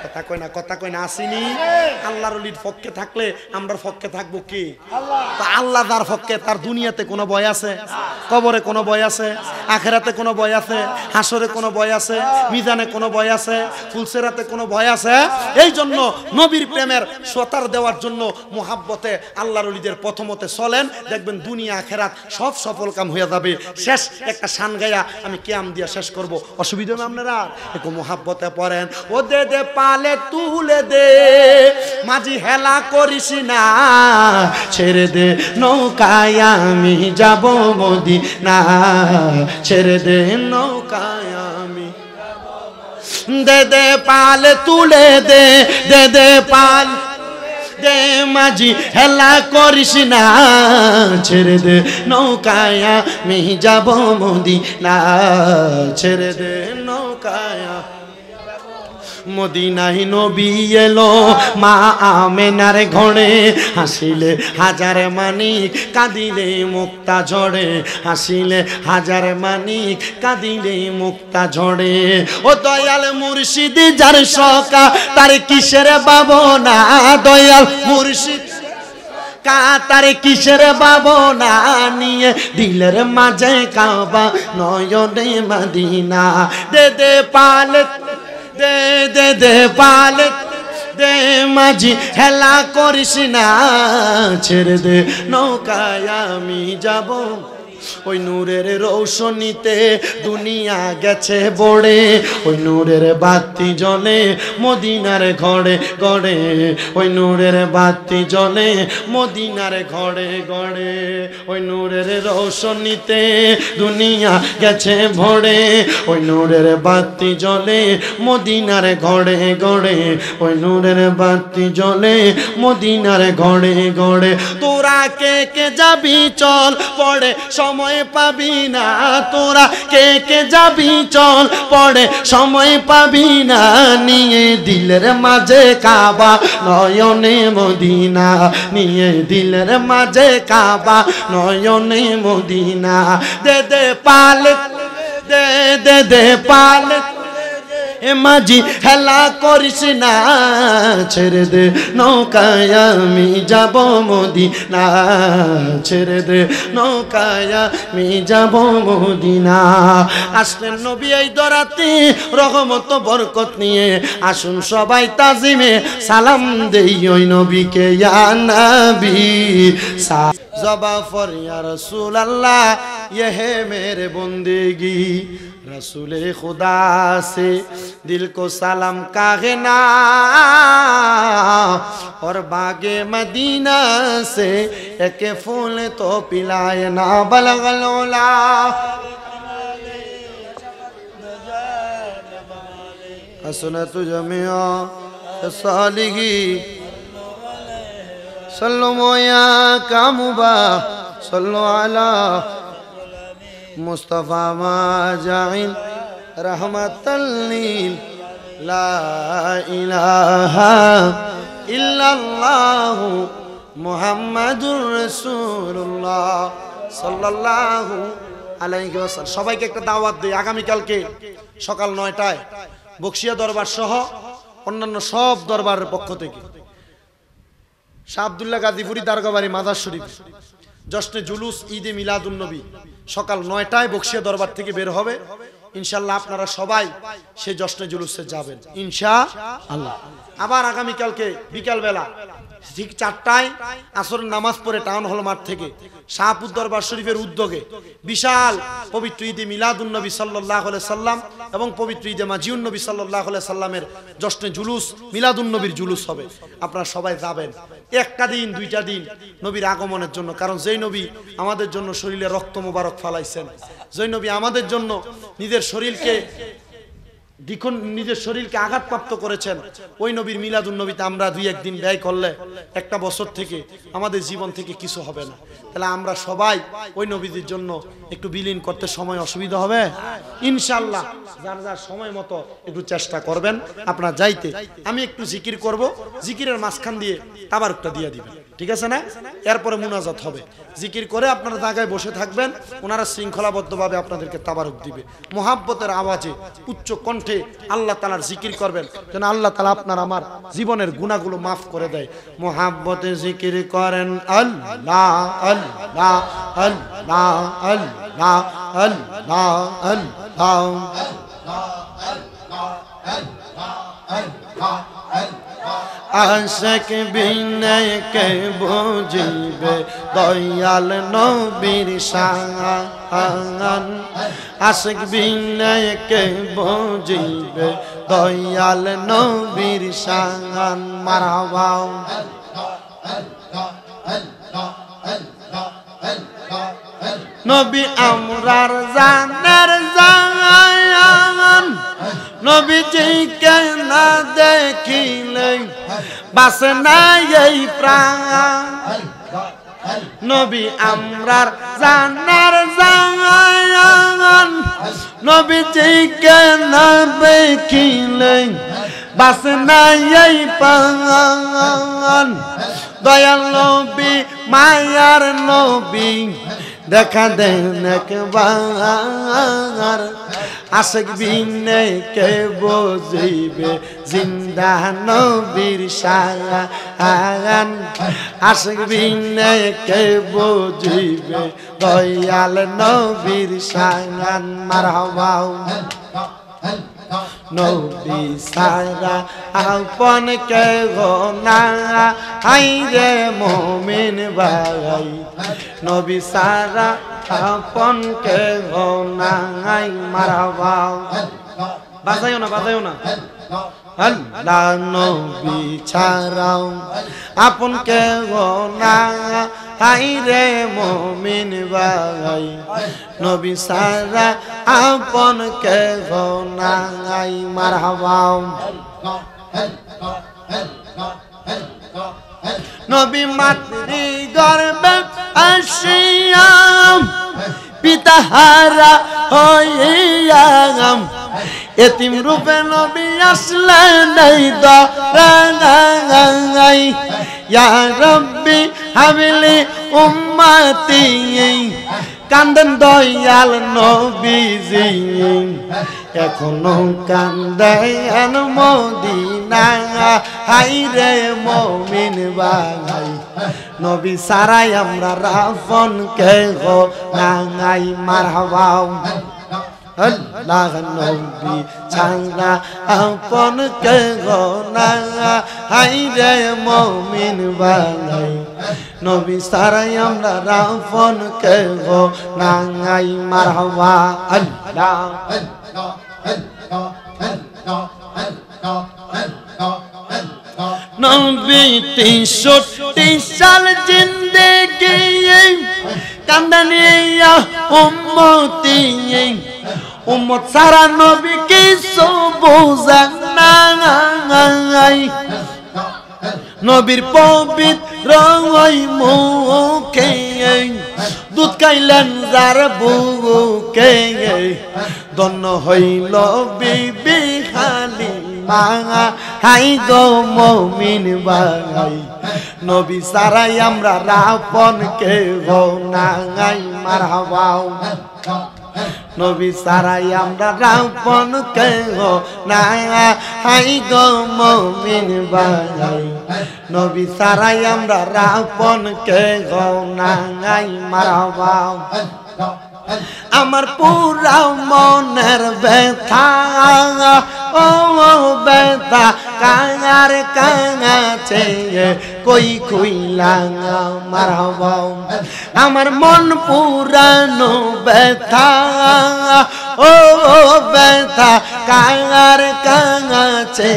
কথা কয় না, কথা কয় না, আসেনি? আল্লাহর ওলির পক্ষে থাকলে আমরা পক্ষে থাকবো কি? তা আল্লাহ যার পক্ষে, তার দুনিয়াতে কোনো ভয় আছে? কবরে কোনো ভয় আছে? আখেরাতে কোনো ভয় আছে? হাসরে কোনো ভয় আছে? মিজানে কোনো ভয় আছে? ফুলসেরাতে কোনো ভয় আছে? এই জন্য নবীর প্রেমের সতার দেওয়ার জন্য মুহাব্বতে আল্লাহর ওলিদের প্রথমতে চলেন, দেখবেন দুনিয়া আখেরাত সব সফল কাম হয়ে যাবে। শেষ একটা শান গায়া আমি কিয়াম দিয়া শেষ করব, অসুবিধা না আপনারা? একটু মুহাব্বতে পড়েন, ও দে দে পালে তুলে দে, মাঝি হেলা করিস না, ছেড়ে দে নৌকায় আমি যাব মদিনা, ছেড়ে দে নৌকায় আমি, দে দে পাল তুলে দে, দে দে পাল দে, মাঝি হেলা করিস না, ছেড়ে দে নৌকায় আমি যাব মদিনা, ছেড়ে দে নৌকায়। মদিনায় নবী এলো মা আমেনার ঘরে, হাসিলে হাজার মানিক কাঁদিলে মুক্তা ঝরে, হাসিলে হাজার মানিক কাঁদিলে মুক্তা ঝরে। ও দয়াল মুর্শিদ যার সকা, তার কিসের ভাবনা, দয়াল মুর্শিদ তার কিসের ভাবনা, নিয়ে দিলের মাঝে কাবা নয়নে মদিনা, দে দে পাল দে দে দে পাল দে, মাঝি হেলা করিস না, ছেড়ে দে নৌকায় আমি যাব। ওই নূরের রৌশনীতে দুনিয়া গেছে বড়ে, ওই নূরের বাতি জ্বলে মদিনার ঘরে ঘরে, ওই নূরের বাতি জ্বলে মদিনার ঘরে ঘরে, ওই নূরের রৌশনীতে দুনিয়া গেছে ভরে, ওই নূরের বাতি জ্বলে মদিনার ঘরে ঘরে, ওই নূরের বাতি জ্বলে মদিনার ঘরে ঘরে। তোরা কে কে যাবি চল, পড়ে সময় পাবি না, তোরা কে কে যাবি চল, পড়ে সময় পাবি না, নিয়ে দিলের মাঝে কাবা নয়নে মদিনা, নিয়ে দিলের মাঝে কাবা নয়নে মদিনা, দে দে পাল দে দে দে পাল, এ মাঝি হেলা করিস না, ছেড়ে দে নৌকায় আমি যাব মদিনা, ছেড়ে দে নৌকায় আমি যাব মদিনা। আসলেন নবী এই দরাতে রহমত বরকত নিয়ে, আসুন সবাই তাজিমে সালাম দেই ওই নবীকে, ইয়া নবী ज़बा फर या रसूल अल्लाह ये है मेरे बंदेगी रसूल खुदा से दिल को सलाम कहना और बागे मदीना से एक फूल तो पिलाए ना बलगल उला हसनत जमिया सालिही सल्लल्लाहु या कामुबा सल्लल्लाहु अला मुस्तफा माजाइन रहमतल लिल ला इलाहा इल्लल्लाह मुहम्मदुर রাসূলুল্লাহ সাল্লাল্লাহু আলাইহি ওয়াসাল্লাম। সবাইকে একটা দাওয়াত দেই, আগামী কালকে সকাল 9টায় বকশিয়া দরবার সহ অন্যান্য সব দরবারের পক্ষ থেকে শাহ আব্দুল্লাহ গাজীপুরি দারগাবাড়ি মাজার শরীফ জশ্নে জুলুস ঈদে মিলাদুন নবী সকাল 9টায় বকশিয়া দরবার থেকে বের হবে। ইনশাআল্লাহ আপনারা সবাই সেই জশ্নে জুলুসে যাবেন ইনশাআল্লাহ। আবার আগামী কালকে বিকাল বেলা ঠিক 4টায় আসরের নামাজ পড়ে টাউন হল মাঠ থেকে শাহপুর দরবার শরীফের উদ্যোগে বিশাল পবিত্র ঈদে মিলাদুন নবী সাল্লাল্লাহু আলাইহি সাল্লাম এবং পবিত্র ঈদে মাজিউন নবী সাল্লাল্লাহু আলাইহি সাল্লামের জশ্নে জুলুস মিলাদুন নবীর জুলুস হবে। আপনারা সবাই যাবেন, একটা দিন দুইটা দিন নবীর আগমনের জন্য। কারণ যেই নবী আমাদের জন্য শরীরে রক্ত মোবারক ফালাইছেন, যেই নবী আমাদের জন্য নিজের শরীরকে আঘাতপ্রাপ্ত করেছেন, ওই নবীর মিলাদুন নবীতে আমরা দুই একদিন ব্যয় করলে একটা বছর থেকে আমাদের জীবন থেকে কিছু হবে না। তাহলে আমরা সবাই ওই নবীদের জন্য একটু বিলীন করতে সময় অসুবিধা হবে ইনশাআল্লাহ। যার যার সময় মতো একটু চেষ্টা করবেন আপনারা যাইতে। আমি একটু জিকির করব, জিকিরের মাঝখান দিয়ে তাবারুকটা দিয়ে দিবেন, ঠিক আছে না? এরপরে মুনাজাত হবে, জিকির করে আপনারা জায়গায় বসে থাকবেন, ওনারা শৃঙ্খলাবদ্ধভাবে আপনাদেরকে তাবারুক দিবে। মুহাব্বতের আওয়াজে উচ্চ কণ্ঠে আল্লাহ তাআলার জিকির করবেন, যেন আল্লাহ তাআলা আপনার আমার জীবনের গুনাহগুলো মাফ করে দেয়। মুহাব্বতে জিকির করেন আল্লাহ আল্লাহ আল্লাহ আল্লাহ আল্লাহ আল্লাহ আশিক বিনয় কে বুঝিবে দয়াল নবীর শান, আশিক বিনয় কে বুঝিবে দয়াল নবীর শান। মারহাবা নবী আমরার জানের জান, নবীজিকে না দেখিলে বাসে না এই প্রাণ। নবী আমরার জানের জান, নবীজিকে না দেখিলে বাসে না এই প্রাণ। দয়াল নবী মায়ার নবী দেখা দেন একবার, আশিক বিনয় কে বুঝিবে জিন্দা নবীর শান, আশিক বিনয় কে বুঝিবে দয়াল নবীর শান। মারহাবা নবী সারা আপন কে গো না হাইরে মুমিন ভাই, নবী সারা আপন কে গো না। মারহাবা বাজাইও না বাজাইও না। আল্লাহ নবী ছাড়াও আপন কে গো না হাইরে মুমিন ভাই, নবী সারা আপন কে গো না। মারহাবা নবী মাতৃ গর্ভে আসিয়া পিতাহারা হইয়া এতিম রূপে নবী আসলেন এই দরাই। ইয়া রব্বি হাবিলি উম্মতি কান্দেন দয়াল নবীজি, এখনো কান্দেন মদিনা হাইরে মুমিন ভাই, নবী সারাই আমরা রাফন কে গো নাই। মারহাবা আল্লাহ নবী ছাড়া আপন কে গো না হাইরে মুমিন ভাই, নবী সারাই আমরা রাফন কে গো নাঙ্গাই মারহাবা আল্লাহ নবী 63 সাল জিন্দেগি কান্দানিয়া উম্মতি উম্মত সারা নবী কিছু বুঝেন নাই নবীর পবিত্র মুখে দুধ খাইলেন যার বুকে ধন্য হইল বিবি হালিমা হাই গো মুমিন ভাই নবী সারাই আমরা রাপন কে গো নাঙ্গাই মারহাবা নবী সারাই আমরা রাপন কে গো নাঙ্গাই গো মুমিন ভাই নবী সারাই আমরা রাপন কে গো নাঙ্গাই মারহাবা আমার পুরা মনের ব্যথা ও ব্যথা কাঙার কাঙাছে কই কইলা মারহাবা আমার মন পুরানো ব্যথা ও ব্যথা কাঙার কাঙাছে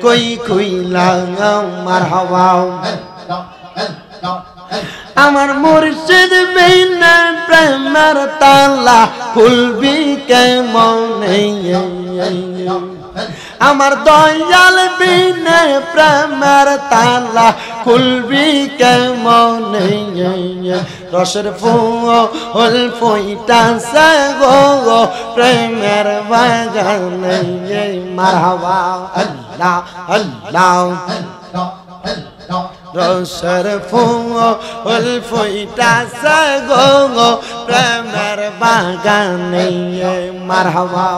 কই কইলা মারহাবা আমার মুর্শিদ বিনা প্রেমের তালা খুলবি কেমনে আমার দয়াল বিনা প্রেমের তালা খুলবি কেমনে রসের ফুল ফুইটাছে গো প্রেমের বাগানে মারহাবা আল্লাহ আল্লাহ রসের ফুল ফুইটাছে গো প্রেমের বাগানে মারহাবা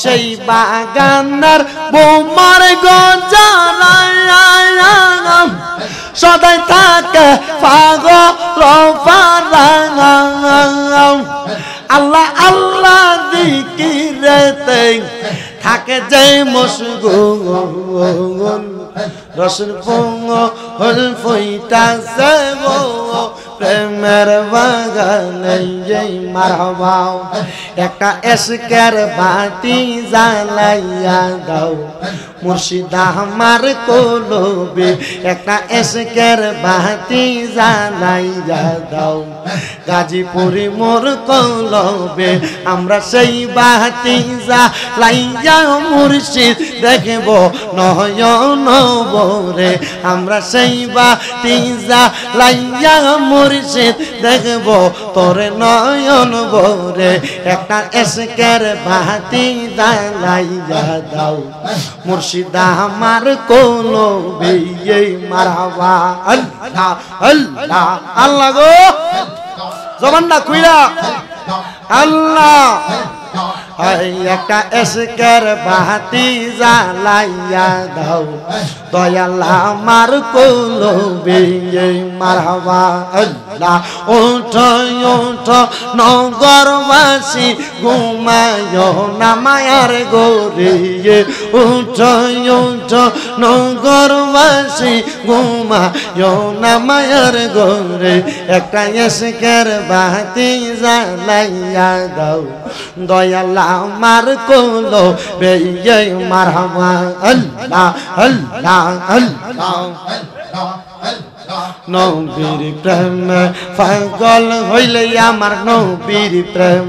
সেই বাগানের বোমার গজালায় সদাই থাকে পাগল আল্লাহ আল্লাহ দিকিরেতে থাকে যে মশগুল রসুল ফুল ফুইটাছে গো প্রেমের বাগানে মারহাবা একটা এসকের বাতি জ্বালাইয়া দাও মুর্শিদ আমার কলবে একটা এসকের বাতি জ্বালাইয়া দাও গাজীপুরি মোর কলবে আমরা সেই বাতি জ্বালাইয়া মুর্শিদ দেখব নয়ন বরে আমরা সেই বাতি জ্বালাইয়া মুর্শিদ দেখব তোরে নয়ন বরে একটা এসকের বাতি জ্বালাইয়া দাও মুর্শিদ আমার কলবে মারহাবা আল্লাহ আল্লাহ আল্লাহ গো জবানটা খুইলা আল্লাহ একটা এসকের বাতি জ্বালাইয়া দাও দয়াল আমার কলবে মারহাবা আল্লাহ ওঠ ওঠ নগরবাসী ঘুমায় না মায়ার গোরে ওঠ ওঠ নগরবাসী ঘুমায় না মায়ার গোরে একটা এসকের বাতি জ্বালাইয়া দাও দয়াল আমার কলবে মারহাবা আল্লাহ আল্লাহ আল্লাহ নবীর প্রেম পাগল হইলে আমার নবীর প্রেম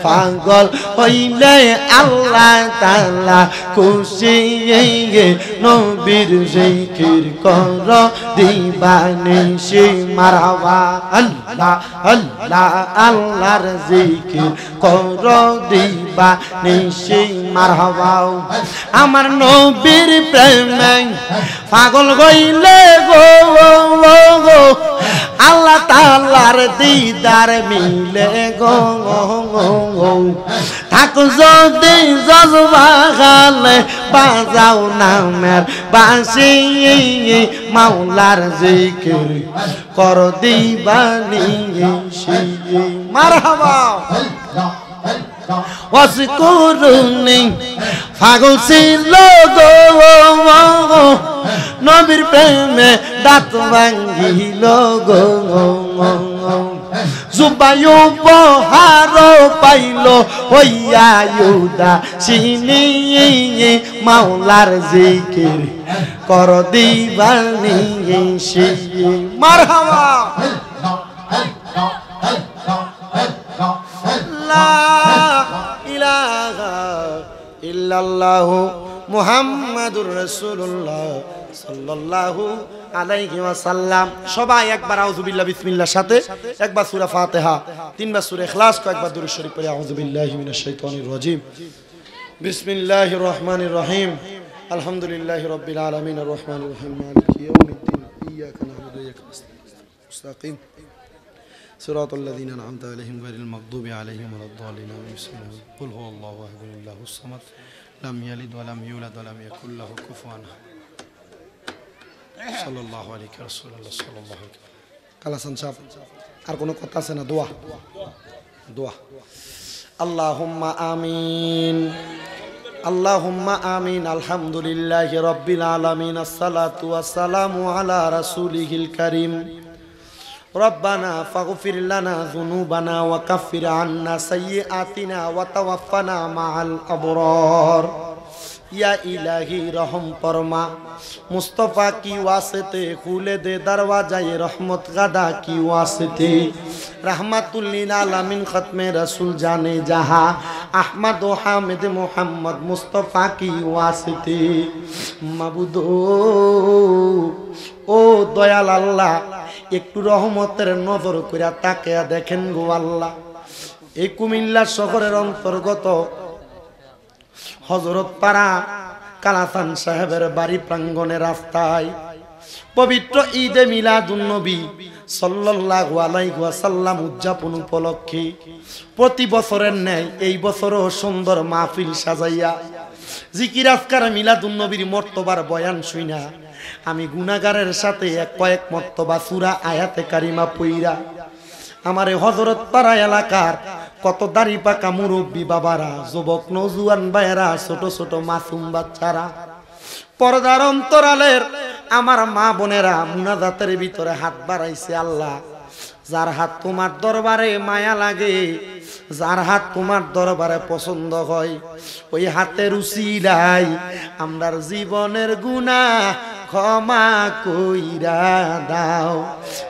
পাগল হইলে আল্লাহ তাআলা খুশি নবীর জিকির কর দিবানিশি মারহাবা আল্লাহ আল্লাহ আল্লাহর জিকির কর দিবানিশি মারহাবা আমার নবীর প্রেমে পাগল হইলে গো আল্লাহ তাআলার দিদার মিলে গো থাকো যদি জজবা গালে বাজাও নামের বাঁশি মাওলার জিকির কর দিবানিশি মারহাবা ওয়াসকুরুনি পাগল ছিল গো নবীর প্রেমে দাঁত ভাঙ্গিল গো জুবাই উপহার পাইল হইয়া ইউদা সিনি মাওলার জিকির কর দিবানি মারহাবা লা ইলাহা ইল্লাল্লাহু মুহাম্মাদুর রাসূলুল্লাহ সাল্লাল্লাহু আলাইহি ওয়াসাল্লাম। সবাই একবার আউযু বিল্লাহ বিসমিল্লাহর সাথে, একবার সূরা ফাতিহা, তিনবার সূরা ইখলাস, কয়েকবার দুরূদ শরীফ পড়ে আউযু বিল্লাহি মিনাশ শাইতানির রাজীম। বিসমিল্লাহির রহমানির রহিম। আলহামদুলিল্লাহি রাব্বিল আলামিন আর রহমানির রহিম মালিকি ইয়াউমিদ্দিন ইয়্যাকা না'বুদু ওয়া ইয়্যাকা নাস্তাঈন মুস্তাকিম সিরাতাল লাযীনা আন'আমতা আলাইহিম গায়রিল মাগদুবি আলাইহিম ওয়ালাদ-দাল্লিন আমিন। কুল হুয়াল্লাহু আহাদ আল্লাহুস সামাদ লাম ইয়ালিদ ওয়া লাম ইউলাদ ওয়া লাম ইয়াকুল লাহু কুফুয়ান আহাদ। সাল্লাল্লাহু আলাইহি রাসূলুল্লাহ সাল্লাল্লাহু আলাইহি। কালাসান সাহেব আর কোনো কথা আছে না? দোয়া দোয়া। আল্লাহুম্মা আমিন আল্লাহুম্মা আমিন। আলহামদুলিল্লাহি রাব্বিল আলামিন। আসসালাতু ওয়াসসালামু আলা রাসূলিহিল কারীম। রব্বানা ফাগফির লানা যুনুবানা ওয়া কাফির আন্না সাইয়্যাতিনা ওয়া তাওয়াফানা মাআল আবরার। या इलाही रहम फरमा मुस्तफ़ा की वास्ते खुले दे दरवाजा ये रहमत गदा की वास्ते रहमतुल लिल आलमीन खत्मे रसूल जाने जहां अहमद व हामिद मोहम्मद मुस्तफ़ा की वास्ते माबुदो ओ दयाल अल्लाह একটু রহমতের নজর কইরা তাকিয়া দেখেন গো আল্লাহ। এই কুমিল্লা শহরের অন্তর্গত হযরত পাড়া কালাসান সাহেবের বাড়ি প্রাঙ্গণে রাস্তায় পবিত্র ঈদে মিলাদুন নবী সাল্লাল্লাহু আলাইহি ওয়াসাল্লাম উদযাপন উপলক্ষে প্রতি বছরের ন্যায় এই বছরও সুন্দর মাহফিল সাজাইয়া জিকির আজকার মিলাদুন নবীর মর্তবার বয়ান শুইনা আমি গুনাহগারের সাথে কয়েক মর্তবা সূরা আয়াতে কারিমা পইরা আমারে হযরত পাড়া এলাকার কত দাড়ি পাকা মুরব্বী বাবারা, যুবক নওজোয়ান ভাইয়েরা, ছোট ছোট মাসুম বাচ্চারা, পর্দার অন্তরালের আমার মা বোনেরা মুনাজাতের ভিতরে হাত বাড়াইছে। আল্লাহ, যার হাত তোমার দরবারে মায়া লাগে, যার হাত তোমার দরবারে পছন্দ হয়, ওই হাতের উসিলাই আমরার জীবনের গুনাহ ক্ষমা কইরা দাও।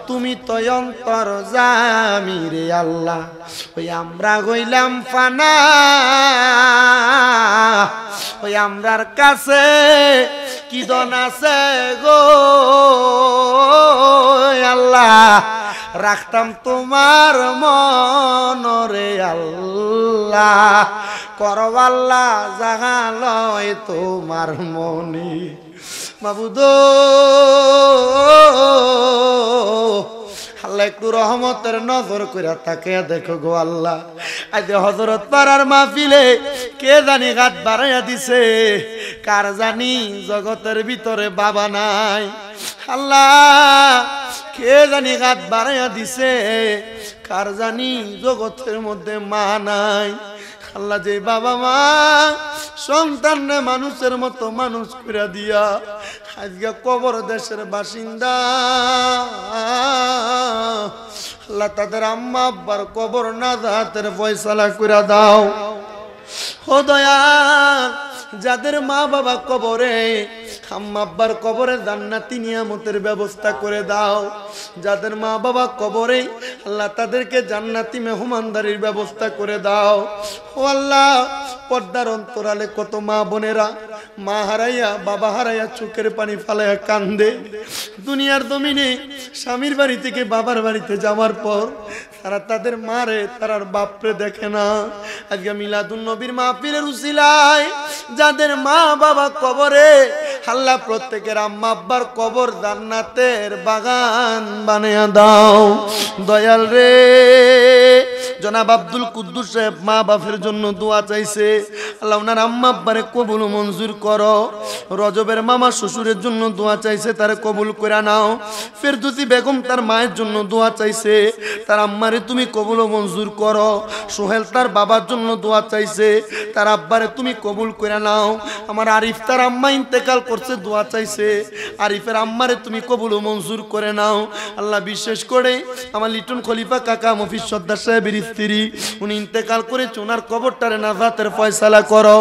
তুমি তো অন্তর জামি রে আল্লাহ, ওই আমরা হইলাম ফানা, ওই আমরার কাছে কি দন আছে গো আল্লাহ, রাখতাম তোমার মনরে আল্লাহ, করব আল্লাহ জাগালয় তোমার মনি মাবুদ। আল্লাহ একটু রহমতের নজর কইরা তাকে দেখো গো আল্লাহ। আজ হযরত পাড়ার মাহফিলে কে জানি হাত বাড়াইয়া দিছে, কার জানি জগতের ভিতরে বাবা নাই। আল্লাহ, কে জানি হাত বাড়াইয়া দিছে, কার জানি জগতের মধ্যে মা নাই। আল্লাহ, যে বাবা মা সন্তানরে মানুষের মতো মানুষ করে দিয়া আজকে কবর দেশের বাসিন্দা, আল্লাহ তাদের আম্মা আব্বার কবর নাজাতের ফয়সালা করে দাও। ও দয়াল, যাদের মা বাবা কবরে, আম্মা আব্বার কবরে জান্নাতি নিয়ামতের ব্যবস্থা করে দাও। যাদের মা বাবা কবরে, আল্লাহ তাদেরকে জান্নাতি মেহমানদারির ব্যবস্থা করে দাও। ও আল্লাহ, পর্দার অন্তরালে কত মা বোনেরা মা হারাইয়া বাবা হারাইয়া চোখের পানি ফালাইয়া কান্দে। দুনিয়ার জমিনে স্বামীর বাড়ি থেকে বাবার বাড়িতে যাওয়ার পর তারা তাদের মারে, তারার বাপরে দেখে না। আজকে মিলাদুন নবীর মাহফিলের উসিলায় যাদের মা বাবা কবরে, আল্লাহ প্রত্যেকের আম্মা আব্বার কবর জান্নাতের বাগান বানিয়ে দাও। দয়াল রে, জনাব আব্দুল কুদ্দুস সাহেব মা বাপের জন্য দোয়া চাইছে, আল্লাহ ওনার আম্মা আব্বারে কবুল মঞ্জুর করো। রজবের মামা শ্বশুরের জন্য দোয়া চাইছে, তারে কবুল করে নাও। ফেরদৌসী বেগম তার মায়ের জন্য দোয়া চাইছে, তার আম্মারে তুমি কবুল মঞ্জুর করো। সোহেল তার বাবার জন্য দোয়া চাইছে, তার আব্বারে তুমি কবুল করে নাও। আমার আরিফ তার আম্মা ইন্তেকাল করছে, দোয়া চাইছে, আরিফের আম্মারে তুমি কবুল মঞ্জুর করে নাও। আল্লাহ বিশেষ করে আমার লিটন খলিফা কাকা মফিজ সর্দার সাহেবের স্ত্রী, উনি ইন্তেকাল করেছে, ওনার কবরটারে নাজাতের ফয়সালা করো।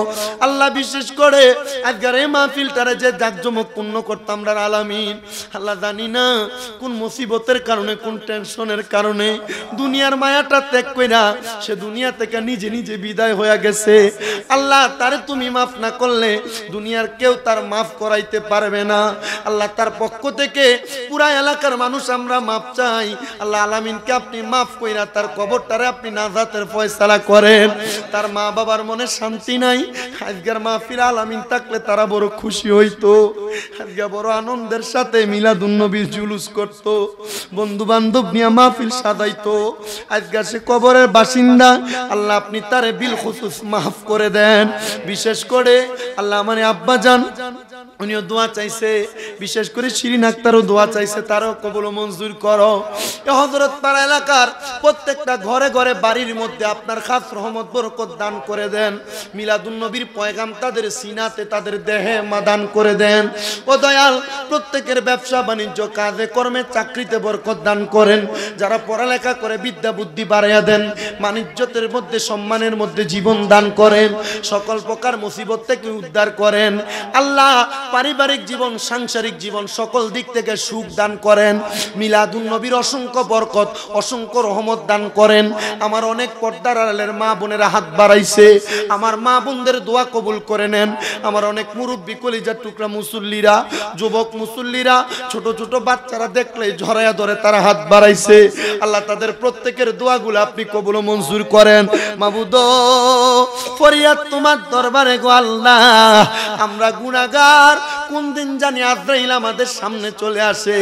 আল্লাহ বিশেষ করে আজকের এই মাহফিলটারে যে জাকজমক পূর্ণ করতাম রা আলামিন, আল্লাহ জানি না কোন মুসিবতের কারণে, কোন টেনশনের কারণে দুনিয়ার মায়াটা ত্যাগ কইরা সে দুনিয়া থেকে নিজে নিজে বিদায় হয়ে গেছে। আল্লাহ তারে তুমি মাফ না করলে দুনিয়ার কেউ তার মাফ করাইতে পারবে না। আল্লাহ তার পক্ষ থেকে পুরা এলাকার মানুষ আমরা মাফ চাই। আল্লাহ আলামিনকে আপনি মাফ কইরা তার কবরটারে আপনি নাজাতের ফয়সালা করেন। তার মা বাবার মনে শান্তি নাই, আজকের মাহফিল আলামিন থাকলে তারা বড় খুশি হইতো, আজকে বড় আনন্দের সাথে মিলাদুন নবীর জুলুস করত, বন্ধু বান্ধব নিয়ে মাহফিল সাজাইতো। আজকে সে কবরের বাসিন্দা, আল্লাহ আপনি তারে বিল খুসুস মাফ করে দেন। বিশেষ করে আল্লাহ আমার আব্বা জান উনিও দোয়া চাইছে, বিশেষ করে শিরিন আক্তারও দোয়া চাইছে, তারও কবুল মঞ্জুর করো। হযরত পাড়া এলাকার প্রত্যেকটা ঘরে ঘরে বাড়ির মধ্যে আপনার খাস রহমত বরকত দান করে দেন। মিলাদুন নবীর পয়গাম তাদের সিনাতে তাদের দেহে মাদান করে দেন। ও দয়াল, প্রত্যেকের ব্যবসা বাণিজ্য কাজে কর্মে চাকরিতে বরকত দান করেন। যারা পড়ালেখা করে বিদ্যা বুদ্ধি বাড়াইয়া দেন, মানিজ্যতের মধ্যে সম্মানের মধ্যে জীবন দান করেন, সকল প্রকার মুসিবত থেকে উদ্ধার করেন। আল্লাহ পারিবারিক জীবন, সাংসারিক জীবন সকল দিক থেকে সুখ দান করেন। মিলাদুন নবীর অসংখ্য বরকত, অসংখ্য রহমত দান করেন। আমার অনেক পর্দার আড়ালের মা বোনেরা হাত বাড়াইছে, আমার মা বোনদের দোয়া কবুল করে নেন। আমার অনেক মুরব্বী কলিজার টুকরা মুসল্লিরা, যুবক মুসল্লিরা, ছোট ছোট বাচ্চারা দেখলে ঝরাইয়া ধরে তারা হাত বাড়াইছে। আল্লাহ তাদের প্রত্যেকের দোয়াগুলো আপনি কবুল মঞ্জুর করেন। মাবুদ ফরিয়াদ তোমার দরবারে গো আল্লাহ, আমরা গুনাহগার, কোন দিন জানি আজরাইল আমাদের সামনে চলে আসে।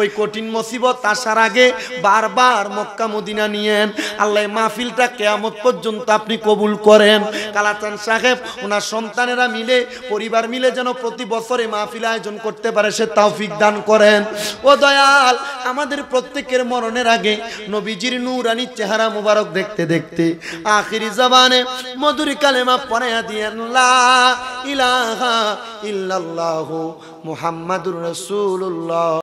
ওই কঠিন মুসিবত আসার আগে বারবার মক্কা মদিনা নিয়েন। আল্লাহ মাহফিলটা কিয়ামত পর্যন্ত আপনি কবুল করেন। কালাচান সাহেব ওনার সন্তানেরা মিলে, পরিবার মিলে যেন প্রতি বছরে মাহফিল আয়োজন করতে পারে সে তৌফিক দান করেন। ও দয়াল, আমাদের প্রত্যেকের মরণের আগে নবীজির নূরানি চেহারা মুবারক দেখতে দেখতে আখিরি জবানে মধুর কালেমা পড়াইয়া দিয়েন, লা ইলাহা ইল্লাল্লাহু মুহাম্মাদুর রাসূলুল্লাহ।